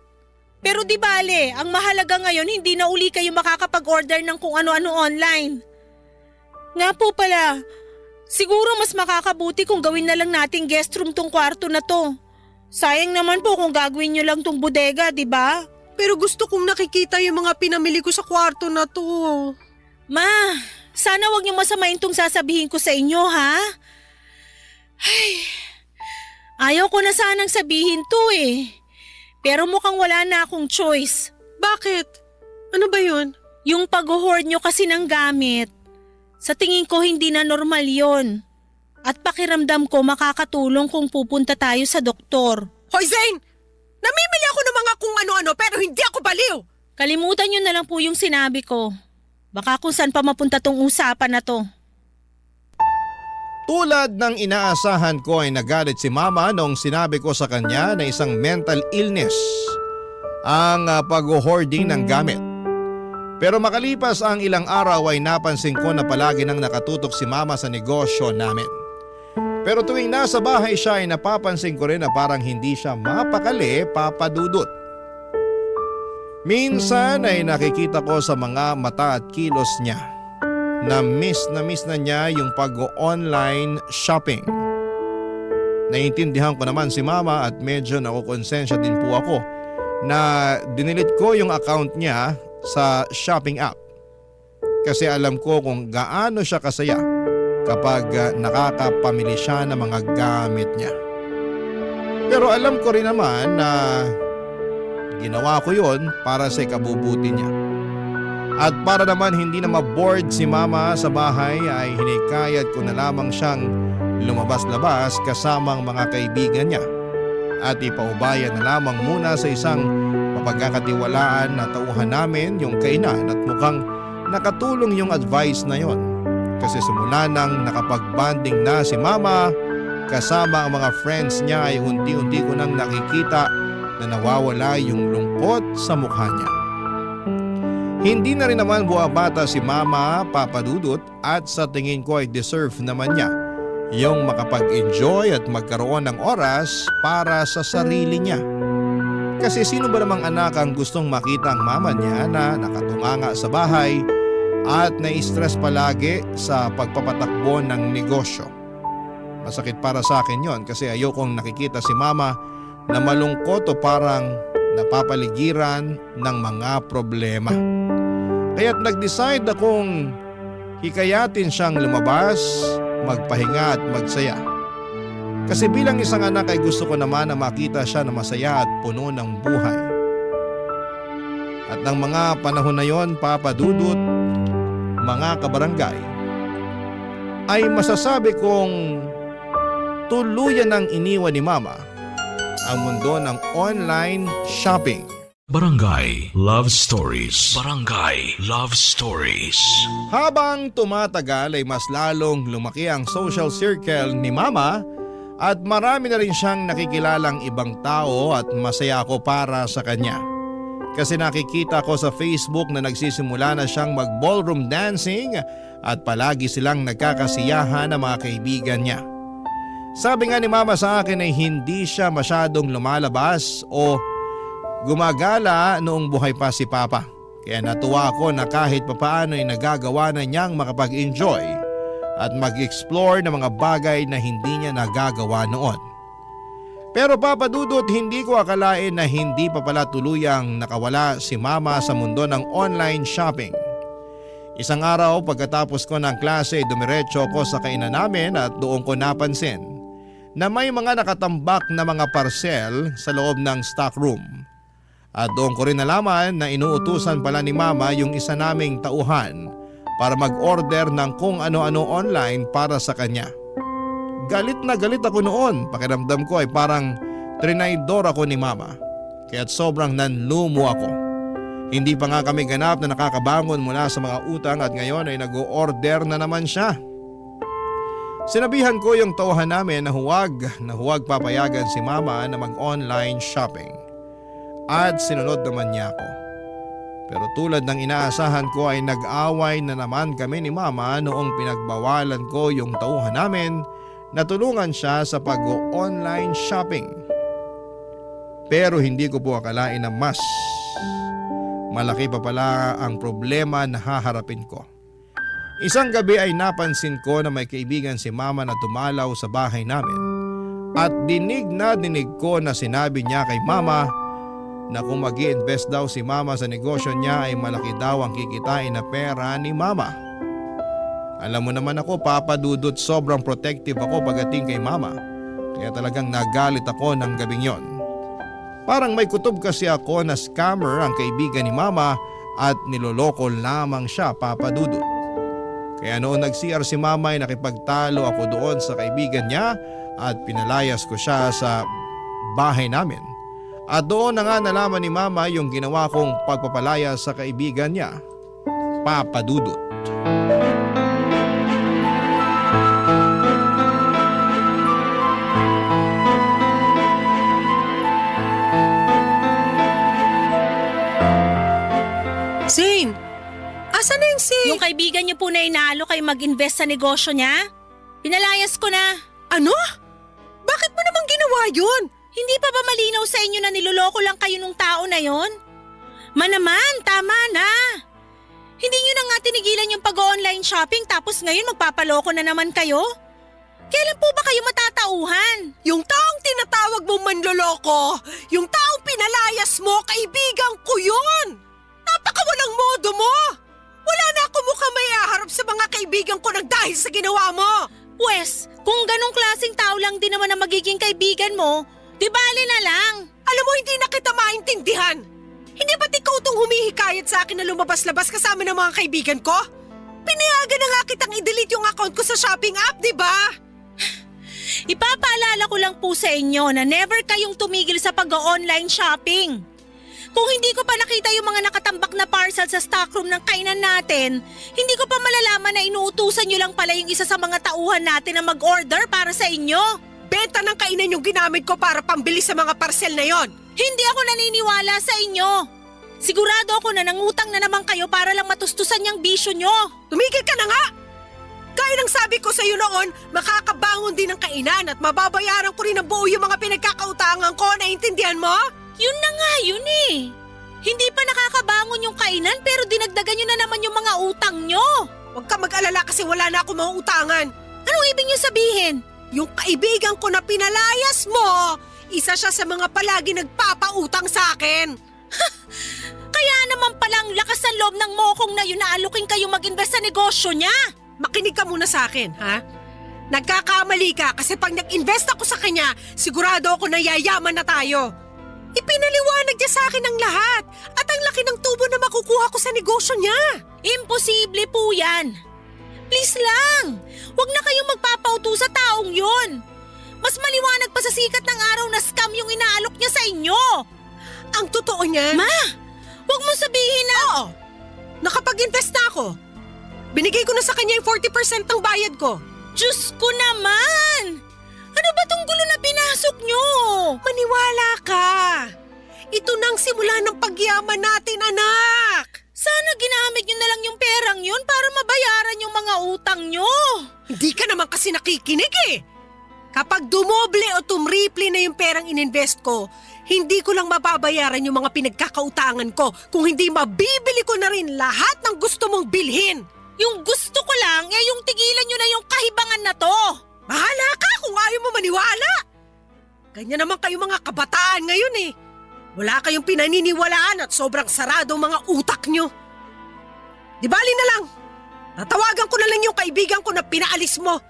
Pero di bale, ang mahalaga ngayon hindi na uli kayo makakapag-order ng kung ano-ano online. Nga po pala, siguro mas makakabuti kung gawin na lang nating guest room tong kwarto na to. Sayang naman po kung gagawin nyo lang tong bodega, di ba? Pero gusto kong nakikita yung mga pinamili ko sa kwarto na to. Ma, sana wag niyo masamain tong sasabihin ko sa inyo, ha? Ay, ayaw ko na sanang sabihin to eh. Pero mukhang wala na akong choice. Bakit? Ano ba yun? Yung pag-hoard nyo kasi ng gamit. Sa tingin ko hindi na normal yon. At pakiramdam ko makakatulong kung pupunta tayo sa doktor. Hoy Zane! Namimili ako ng mga kung ano-ano pero hindi ako baliw! Kalimutan nyo na lang po yung sinabi ko. Baka kung saan pa mapunta tong usapan na to. Tulad ng inaasahan ko ay nagalit si Mama nung sinabi ko sa kanya na isang mental illness ang pag-hoarding ng gamit. Pero makalipas ang ilang araw ay napansin ko na palagi nang nakatutok si Mama sa negosyo namin. Pero tuwing nasa bahay siya ay napapansin ko rin na parang hindi siya mapakali, Papa Dudut. Minsan ay nakikita ko sa mga mata at kilos niya na miss na niya yung pag-online shopping. Naiintindihan ko naman si Mama at medyo nakukonsensya din po ako na dinilit ko yung account niya sa shopping app. Kasi alam ko kung gaano siya kasaya kapag nakakapamili siya ng mga gamit niya. Pero alam ko rin naman na ginawa ko yon para sa ikabubuti niya. At para naman hindi na ma-bored si Mama sa bahay ay hinikayat ko na lamang siyang lumabas-labas kasamang mga kaibigan niya. At ipaubayan na lamang muna sa isang mapagkakatiwalaan na tauhan namin yung kainan at mukhang nakatulong yung advice na yon. Kasi simula nang nakapag-bonding na si Mama kasama ang mga friends niya ay unti-unti ko nang nakikita na nawawala yung lungkot sa mukha niya. Hindi na rin naman buwabata si Mama, Papa Dudut, at sa tingin ko ay deserve naman niya yung makapag-enjoy at magkaroon ng oras para sa sarili niya. Kasi sino ba namang anak ang gustong makita ang mama niya na nakatunganga sa bahay at nai-stress palagi sa pagpapatakbo ng negosyo? Masakit para sa akin yon kasi ayokong nakikita si Mama na malungkot o parang napapaligiran ng mga problema. Kaya't nag-decide akong hikayatin siyang lumabas, magpahinga at magsaya. Kasi bilang isang anak ay gusto ko naman na makita siya na masaya at puno ng buhay. At ng mga panahon na yon, Papa Dudut, mga kabarangay, ay masasabi kong tuluyan ng iniwan ni Mama ang mundo ng online shopping. Barangay Love Stories. Barangay Love Stories. Habang tumatagal ay mas lalong lumaki ang social circle ni Mama at marami na rin siyang nakikilalang ibang tao at masaya ako para sa kanya. Kasi nakikita ko sa Facebook na nagsisimula na siyang mag-ballroom dancing at palagi silang nagkakasiyahan ng mga kaibigan niya. Sabi nga ni Mama sa akin ay hindi siya masyadong lumalabas o gumagala noong buhay pa si Papa. Kaya natuwa ako na kahit papaano ay nagagawa na niyang makapag-enjoy at mag-explore ng mga bagay na hindi niya nagagawa noon. Pero Papa Dudut, hindi ko akalain na hindi pa pala tuluyang nakawala si Mama sa mundo ng online shopping. Isang araw pagkatapos ko ng klase, dumiretso ko sa kainan namin at doon ko napansin na may mga nakatambak na mga parcel sa loob ng stock room. At doon ko rin nalaman na inuutusan pala ni Mama yung isa naming tauhan para mag-order ng kung ano-ano online para sa kanya. Galit na galit ako noon, pakiramdam ko ay parang trinaydor ako ni Mama. Kaya't sobrang nanlumo ako. Hindi pa nga kami ganap na nakakabangon mula sa mga utang at ngayon ay nag-o-order na naman siya. Sinabihan ko yung tauhan namin na huwag papayagan si Mama na mag-online shopping. At sinunod naman niya ako. Pero tulad ng inaasahan ko ay nag-away na naman kami ni Mama noong pinagbawalan ko yung tauhan namin na tulungan siya sa pag-online shopping. Pero hindi ko po akalain na mas malaki pa pala ang problema na haharapin ko. Isang gabi ay napansin ko na may kaibigan si Mama na tumalaw sa bahay namin. At dinig ko na sinabi niya kay Mama na kung mag-i-invest daw si Mama sa negosyo niya ay malaki daw ang kikitain na pera ni Mama. Alam mo naman ako, Papa Dudut, sobrang protective ako pagdating kay Mama. Kaya talagang nagalit ako ng gabing yon. Parang may kutob kasi ako na scammer ang kaibigan ni Mama at niloloko lamang siya, Papa Dudut. Kaya noon nag-CR si Mama ay nakipagtalo ako doon sa kaibigan niya at pinalayas ko siya sa bahay namin. At doon na nga nalaman ni Mama yung ginawa kong pagpapalayas sa kaibigan niya, Papa Dudut. Zane! Asan na yung Yung kaibigan niyo po na inaalo kayo mag-invest sa negosyo niya? Pinalayas ko na. Ano? Bakit mo naman ginawa yun? Hindi pa ba malinaw sa inyo na niloloko lang kayo nung tao na yon? Manaman, tama na. Hindi niyo na nga tinigilan yung pag-online shopping tapos ngayon magpapaloko na naman kayo? Kailan po ba kayo matatauhan? Yung taong tinatawag mong manloloko, yung taong pinalayas mo, kaibigan ko yun! Napakawalang modo mo! Wala na ako mukhang may aharap sa mga kaibigan ko nang dahil sa ginawa mo! Pwes, kung ganong klaseng tao lang din naman ang magiging kaibigan mo, di bali na lang. Alam mo, hindi na kita maintindihan! Hindi ba't ikaw tong humihikayat sa akin na lumabas-labas kasama ng mga kaibigan ko? Pinayagan na nga kitang i-delete yung account ko sa shopping app, di ba? Ipapaalala ko lang po sa inyo na never kayong tumigil sa pag-online shopping. Kung hindi ko pa nakita yung mga nakatambak na parcel sa stockroom ng kainan natin, hindi ko pa malalaman na inuutusan nyo lang pala yung isa sa mga tauhan natin na mag-order para sa inyo. Benta ng kainan yung ginamit ko para pambili sa mga parcel na yon. Hindi ako naniniwala sa inyo. Sigurado ako na nangutang na naman kayo para lang matustusan yung bisyo nyo. Tumigil ka na nga! Gaya ng sabi ko sa iyo noon, makakabangon din ng kainan at mababayaran ko rin ng buo yung mga pinagkakautangan ko, naintindihan mo? Yun na nga yun eh. Hindi pa nakakabangon yung kainan pero dinagdagan nyo na naman yung mga utang nyo. Huwag ka mag-alala kasi wala na ako mga utangan. Anong ibig nyo sabihin? Yung kaibigan ko na pinalayas mo, isa siya sa mga palagi nagpapautang sa akin. Kaya naman palang lakas ng loob ng mokong na yun na alukin kayo mag-invest sa negosyo niya. Makinig ka muna sa akin, ha? Nagkakamali ka kasi pag nag-invest ako sa kanya, sigurado ako na yayaman na tayo. Ipinaliwanag niya sa akin ang lahat at ang laki ng tubo na makukuha ko sa negosyo niya. Imposible po yan. Please lang, huwag na kayong magpapauto sa taong yun. Mas maliwanag pa sa sikat ng araw na scam yung inaalok niya sa inyo. Ang totoo niyan? Ma, huwag mo sabihin na… Oo, nakapag-invest na ako. Binigay ko na sa kanya yung 40% ng bayad ko. Diyos ko naman! Ano ba tong gulo na pinasok nyo? Maniwala ka. Ito nang simula ng pagyaman natin, anak. Sana ginamit nyo na lang yung perang yun para mabayaran yung mga utang nyo. Hindi ka naman kasi nakikinig eh. Kapag dumoble o tumriple na yung perang ininvest ko, hindi ko lang mababayaran yung mga pinagkakautangan ko kung hindi mabibili ko na rin lahat ng gusto mong bilhin. Yung gusto ko lang yung tigilan nyo na yung kahibangan na to. Bahala ka kung ayaw mo maniwala. Ganyan naman kayo mga kabataan ngayon eh. Wala kayong pinaniniwalaan at sobrang saradong mga utak nyo. Di bali na lang. Tatawagan ko na lang yung kaibigan ko na pinaalis mo.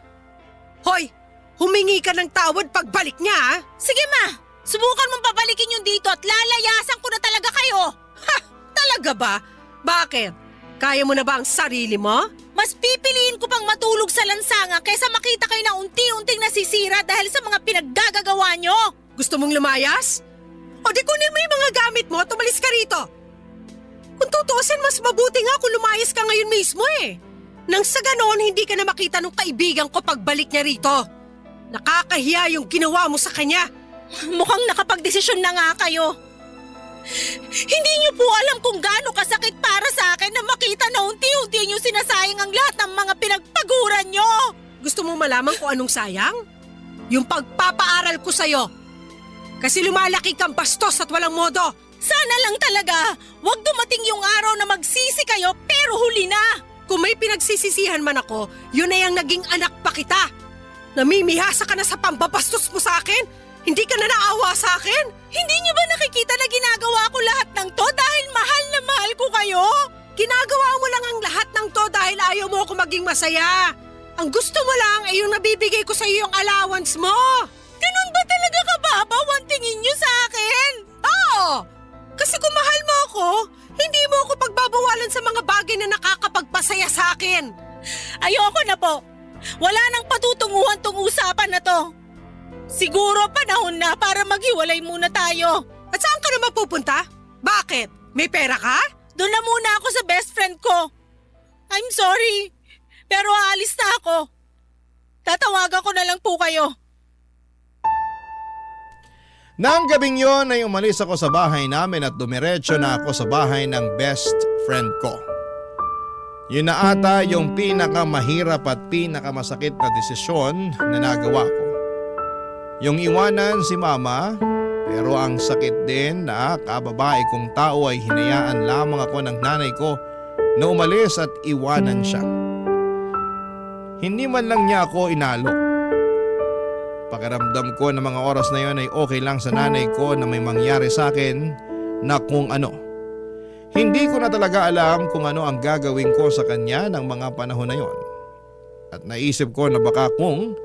Hoy, humingi ka ng tawad pagbalik niya ha? Sige ma, subukan mong pabalikin yung dito at lalayasan ko na talaga kayo. Ha, talaga ba? Bakit? Kaya mo na ba ang sarili mo? Mas pipiliin ko pang matulog sa lansanga kaysa makita kayo na unti-unting nasisira dahil sa mga pinaggagawa nyo. Gusto mong lumayas? O di kunin mo yung mga gamit mo at umalis ka rito. Kung tutuusin, mas mabuti nga kung lumayas ka ngayon mismo eh. Nang sa ganoon, hindi ka na makita ng kaibigan ko pagbalik niya rito. Nakakahiya yung ginawa mo sa kanya. Mukhang nakapagdesisyon na nga kayo. Hindi niyo po alam kung gaano kasakit para sa akin na makita na unti-unti niyo sinasayang ang lahat ng mga pinagpaguran niyo. Gusto mo malaman kung anong sayang? Yung pagpapaaral ko sa'yo. Kasi lumalaki kang bastos at walang modo. Sana lang talaga, wag dumating yung araw na magsisi kayo pero huli na. Kung may pinagsisisihan man ako, yun na yung naging anak pa kita. Namimihasa ka na sa pambabastos mo sa akin? Hindi ka na naawa sa akin? Hindi niyo ba nakikita na ginagawa ko lahat ng to dahil mahal na mahal ko kayo? Ginagawa mo lang ang lahat ng to dahil ayaw mo ako maging masaya. Ang gusto mo lang ay yung nabibigay ko sa iyo yung allowance mo. Ganun ba talaga kababaw ang tingin niyo sa akin? Oo! Kasi kung mahal mo ako, hindi mo ako pagbabawalan sa mga bagay na nakakapagpasaya sa akin. Ayoko na po. Wala nang patutunguhan tong usapan na to. Siguro panahon na para maghiwalay muna tayo. At saan ka naman pupunta? Bakit? May pera ka? Doon na muna ako sa best friend ko. I'm sorry, pero aalis na ako. Tatawagan ko na lang po kayo. Nang gabing yon ay umalis ako sa bahay namin at dumiretso na ako sa bahay ng best friend ko. Yun na ata yung pinakamahirap at pinakamasakit na desisyon na nagawa ko. Yung iwanan si mama, pero ang sakit din na kababae kong tao ay hinayaan lamang ako ng nanay ko na umalis at iwanan siya. Hindi man lang niya ako inalo. Pakiramdam ko na mga oras na yon ay okay lang sa nanay ko na may mangyari sa akin na kung ano. Hindi ko na talaga alam kung ano ang gagawin ko sa kanya ng mga panahon na yon. At naisip ko na baka kung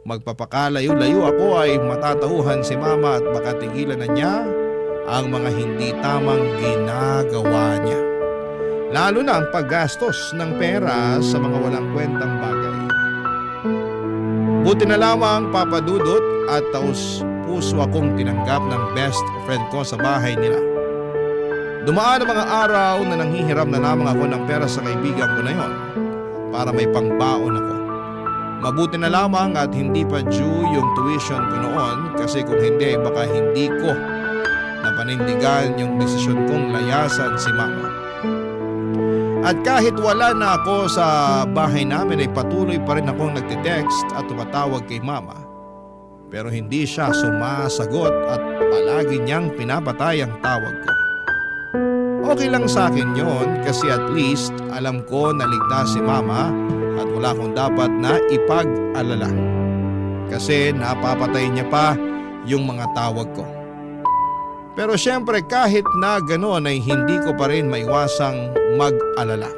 magpapakalayo-layo ako ay matatauhan si mama at baka tigilan na niya ang mga hindi tamang ginagawa niya. Lalo na ang paggastos ng pera sa mga walang kwentang bagay. Buti na lamang papadudot at taus puso akong tinanggap ng best friend ko sa bahay nila. Dumaan ang mga araw na nanghihiram na lamang ako ng pera sa kaibigan ko na yon para may pangbaon ako. Mabuti na lamang at hindi pa due yung tuition ko noon kasi kung hindi baka hindi ko napanindigan yung desisyon kong layasan si mama. At kahit wala na ako sa bahay namin ay patuloy pa rin akong nagtitext at tumatawag kay mama. Pero hindi siya sumasagot at palagi niyang pinapatay ang tawag ko. Okay lang sa akin yon kasi at least alam ko na ligtas si mama at wala akong dapat na ipag-alala. Kasi napapatay niya pa yung mga tawag ko. Pero syempre kahit na ganoon ay hindi ko pa rin maiwasang mag-alala.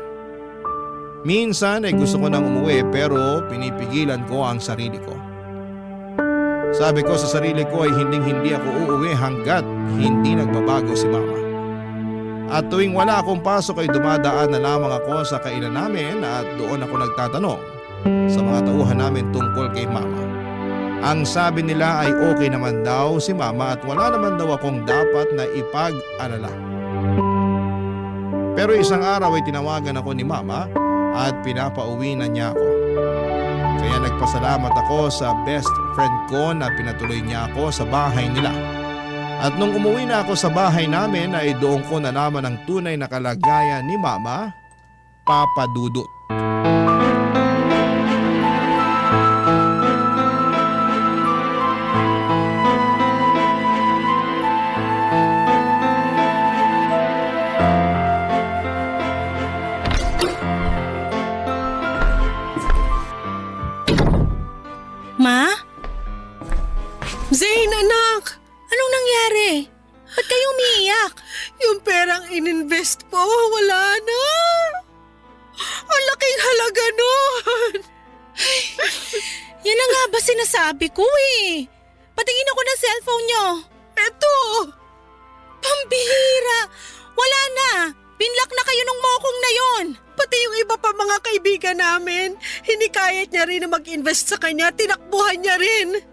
Minsan ay gusto ko nang umuwi pero pinipigilan ko ang sarili ko. Sabi ko sa sarili ko ay hindi ako uuwi hanggat hindi nagbabago si mama. At tuwing wala akong pasok ay dumadaan na lamang ako sa kainan namin at doon ako nagtatanong sa mga tauhan namin tungkol kay mama. Ang sabi nila ay okay naman daw si mama at wala naman daw akong dapat na ipag-alala. Pero isang araw ay tinawagan ako ni mama at pinapauwi na niya ako. Kaya nagpasalamat ako sa best friend ko na pinatuloy niya ako sa bahay nila. At nung umuwi na ako sa bahay namin ay doon ko nalaman ang tunay na kalagayan ni mama, Papa Dudut. Ma? Zane, anak! Anong nangyari? Ba't kayo umiiyak? Yung perang ininvest ko, wala na. Ang laking halaga nun. Yan na nga ba sinasabi ko eh. Patingin ako ng cellphone nyo. Eto! Pambihira! Wala na! Pinlock na kayo nung mokong na yon. Pati yung iba pa mga kaibigan namin, hinikayat niya rin na mag-invest sa kanya, tinakbuhan niya rin.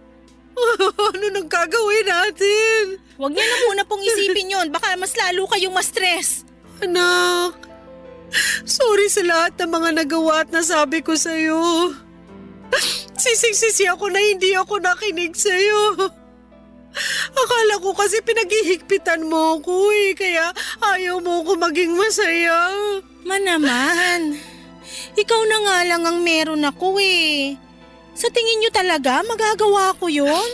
Ano nang gagawin natin? Huwag niyo na muna pong isipin yon. Baka mas lalo kayong ma-stress. Anak, sorry sa lahat ng mga nagawa at nasabi ko sa'yo. Sisig-sisi ako na hindi ako nakinig sa'yo. Akala ko kasi pinaghihigpitan mo ko eh, kaya ayaw mo ko maging masaya. Naman, ikaw na nga lang ang meron ako eh. Sa tingin niyo talaga magagawa ko yon?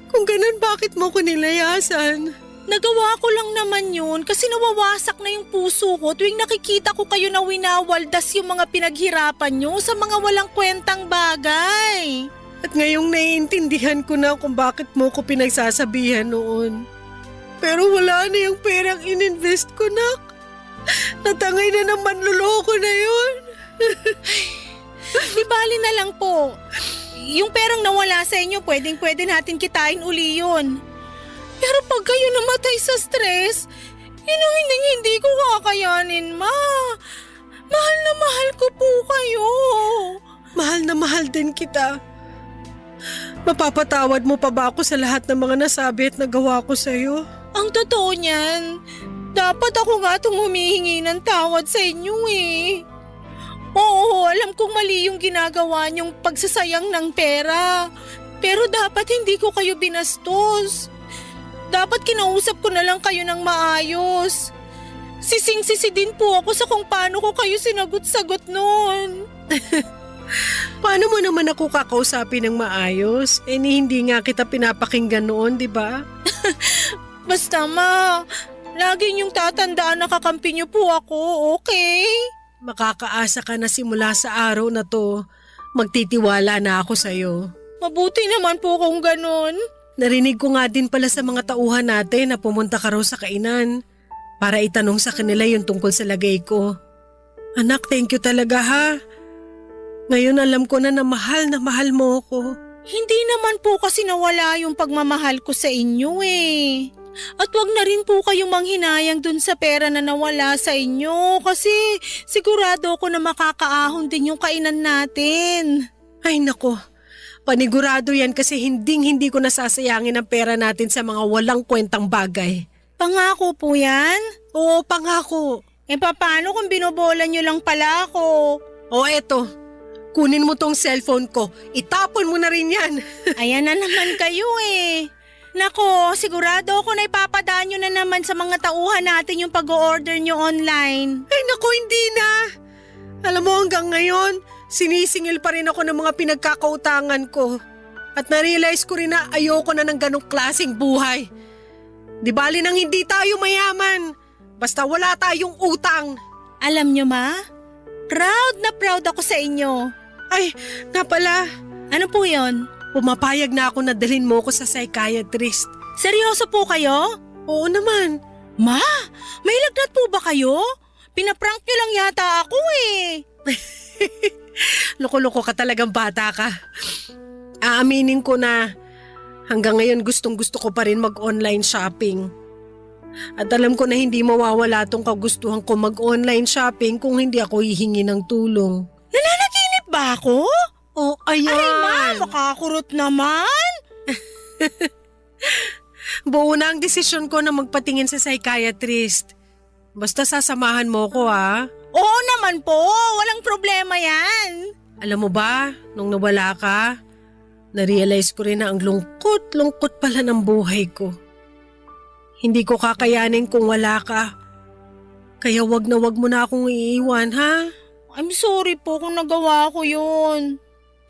Kung ganun, bakit mo ko nilayasan? Nagawa ko lang naman yun kasi nawawasak na yung puso ko tuwing nakikita ko kayo na winawaldas yung mga pinaghirapan nyo sa mga walang kwentang bagay. At ngayong naiintindihan ko na kung bakit mo ko pinagsasabihan noon. Pero wala na yung perang ininvest ko, nak. Natangay na ng manluloko na yun. Di bali na lang po. Yung perang nawala sa inyo, pwede natin kitain uli yun. Pero pag kayo namatay sa stress, yun ang hindi ko kakayanin, ma. Mahal na mahal ko po kayo. Mahal na mahal din kita. Mapapatawad mo pa ba ako sa lahat ng mga nasabi at nagawa ko sa'yo? Ang totoo niyan, dapat ako nga itong humihingi ng tawad sa inyo eh. Oo, alam kong mali yung ginagawa niyong pagsasayang ng pera. Pero dapat hindi ko kayo binastos. Dapat kinausap ko na lang kayo ng maayos. Sising-sisi din po ako sa kung paano ko kayo sinagot-sagot noon. Paano mo naman ako kakausapin ng maayos? Hindi nga kita pinapakinggan noon, di ba? Basta ma, lagi niyong tatandaan na kakampi niyo po ako, okay? Makakaasa ka na simula sa araw na to. Magtitiwala na ako sa'yo. Mabuti naman po kung ganun. Narinig ko nga din pala sa mga tauhan natin na pumunta ka raw sa kainan para itanong sa kanila yung tungkol sa lagay ko. Anak, thank you talaga ha. Ngayon alam ko na mahal mo ako. Hindi naman po kasi nawala yung pagmamahal ko sa inyo eh. At wag na rin po kayong manghinayang dun sa pera na nawala sa inyo kasi sigurado ako na makakaahon din yung kainan natin. Ay nako, panigurado yan kasi hindi ko nasasayangin ang pera natin sa mga walang kwentang bagay. Pangako po yan? Oo, pangako. Paano kung binobola nyo lang pala ako? O eto, kunin mo tong cellphone ko, itapon mo na rin yan. Ayan na naman kayo eh. Nako, sigurado ako na ipapadaan nyo na naman sa mga tauhan natin yung pag-o-order nyo online. Ay nako, hindi na. Alam mo hanggang ngayon, sinisingil pa rin ako ng mga pinagkakautangan ko. At na-realize ko rin na ayoko na ng ganong klaseng buhay. Di bali nang hindi tayo mayaman, basta wala tayong utang. Alam nyo ma, proud na proud ako sa inyo. Ay, nga pala. Ano po yon? Pumapayag na ako na dalhin mo ko sa psychiatrist. Seryoso po kayo? Oo naman. Ma, may lagnat po ba kayo? Pinaprank nyo lang yata ako eh. Loko-loko ka talagang bata ka. Aaminin ko na hanggang ngayon gustong-gusto ko pa rin mag-online shopping. At alam ko na hindi mawawala tong kagustuhan ko mag-online shopping kung hindi ako hihingi ng tulong. Nananaginip ba ako? Oh, ayan. Ay, ma, makakurot naman. Buo na ang desisyon ko na magpatingin sa psychiatrist. Basta sasamahan mo ko, ha? Oo naman po, walang problema yan. Alam mo ba, nung nawala ka, na-realize ko rin na ang lungkot pala ng buhay ko. Hindi ko kakayanin kung wala ka. Kaya wag mo na akong iiwan, ha? I'm sorry po kung nagawa ko yun.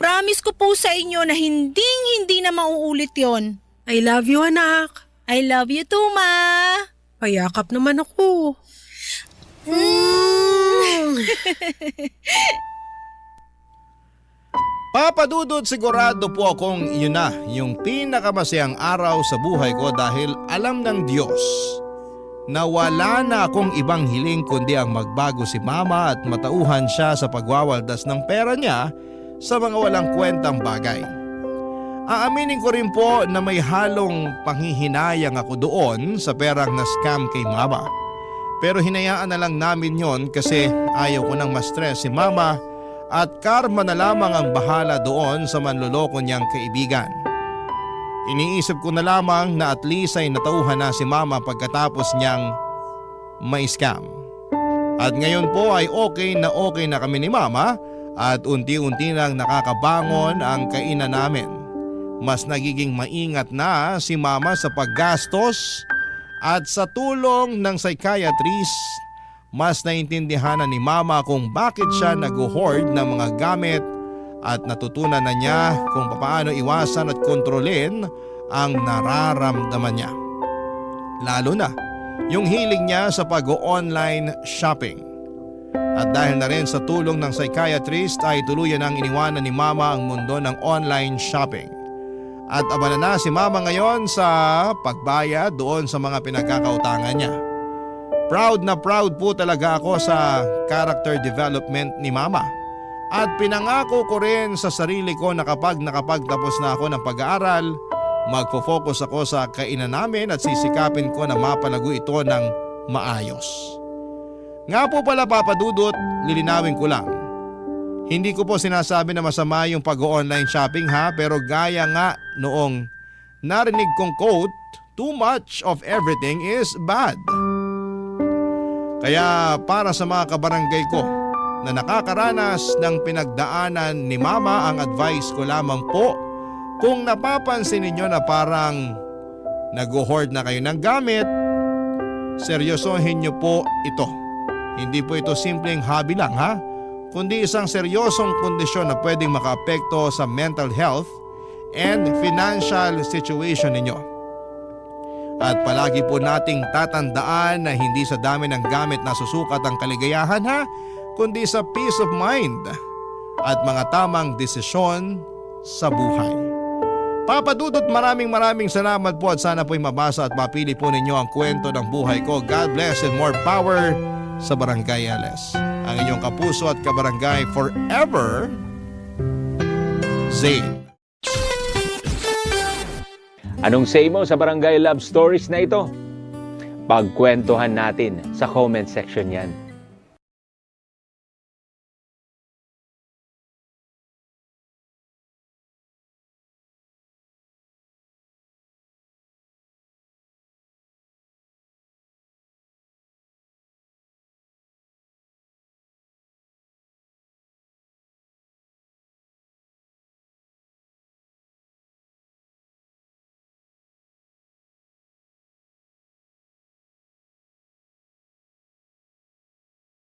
Promise ko po sa inyo na hindi na mauulit yon. I love you, anak. I love you too, ma. Payakap naman ako. Papa Dudut, sigurado po akong yun na yung pinakamasayang araw sa buhay ko dahil alam ng Diyos na wala na akong ibang hiling kundi ang magbago si Mama at matauhan siya sa pagwawaldas ng pera niya sa mga walang kwentang bagay. Aaminin ko rin po na may halong panghihinayang ako doon sa perang na-scam kay Mama. Pero hinayaan na lang namin yon kasi ayaw ko nang ma-stress si Mama at karma na lamang ang bahala doon sa manloloko niyang kaibigan. Iniisip ko na lamang na at least ay natauhan na si Mama pagkatapos niyang ma-scam. At ngayon po ay okay na kami ni Mama at unti-unti nang nakakabangon ang kainan namin. Mas nagiging maingat na si Mama sa paggastos at sa tulong ng psychiatrist, mas naintindihan na ni Mama kung bakit siya nag-hoard ng mga gamit at natutunan na niya kung paano iwasan at kontrolin ang nararamdaman niya. Lalo na yung hiling niya sa pag-online shopping. At dahil na rin sa tulong ng psychiatrist ay tuluyan ang iniwanan ni Mama ang mundo ng online shopping. At abala na si Mama ngayon sa pagbayad doon sa mga pinagkakautangan niya. Proud na proud po talaga ako sa character development ni Mama. At pinangako ko rin sa sarili ko na kapag nakapagtapos na ako ng pag-aaral, magfo-focus ako sa kainan namin at sisikapin ko na mapalago ito ng maayos. Nga po pala Papa Dudut, lilinawin ko lang. Hindi ko po sinasabi na masama yung pag-online shopping ha, pero gaya nga noong narinig kong quote, too much of everything is bad. Kaya para sa mga kabarangay ko na nakakaranas ng pinagdaanan ni Mama, ang advice ko lamang po, kung napapansin ninyo na parang nag-hoard na kayo ng gamit, seryosohin nyo po ito. Hindi po ito simpleng hobby lang ha, kundi isang seryosong kondisyon na pwedeng makaapekto sa mental health and financial situation ninyo. At palagi po nating tatandaan na hindi sa dami ng gamit na susukat ang kaligayahan ha, kundi sa peace of mind at mga tamang desisyon sa buhay. Papa Dudut, maraming salamat po at sana po'y mabasa at mapili po ninyo ang kwento ng buhay ko. God bless and more power sa Barangay LS. Ang inyong kapuso at kabarangay forever, Zane. Anong say mo sa Barangay Love Stories na ito? Pagkwentuhan natin sa comment section yan.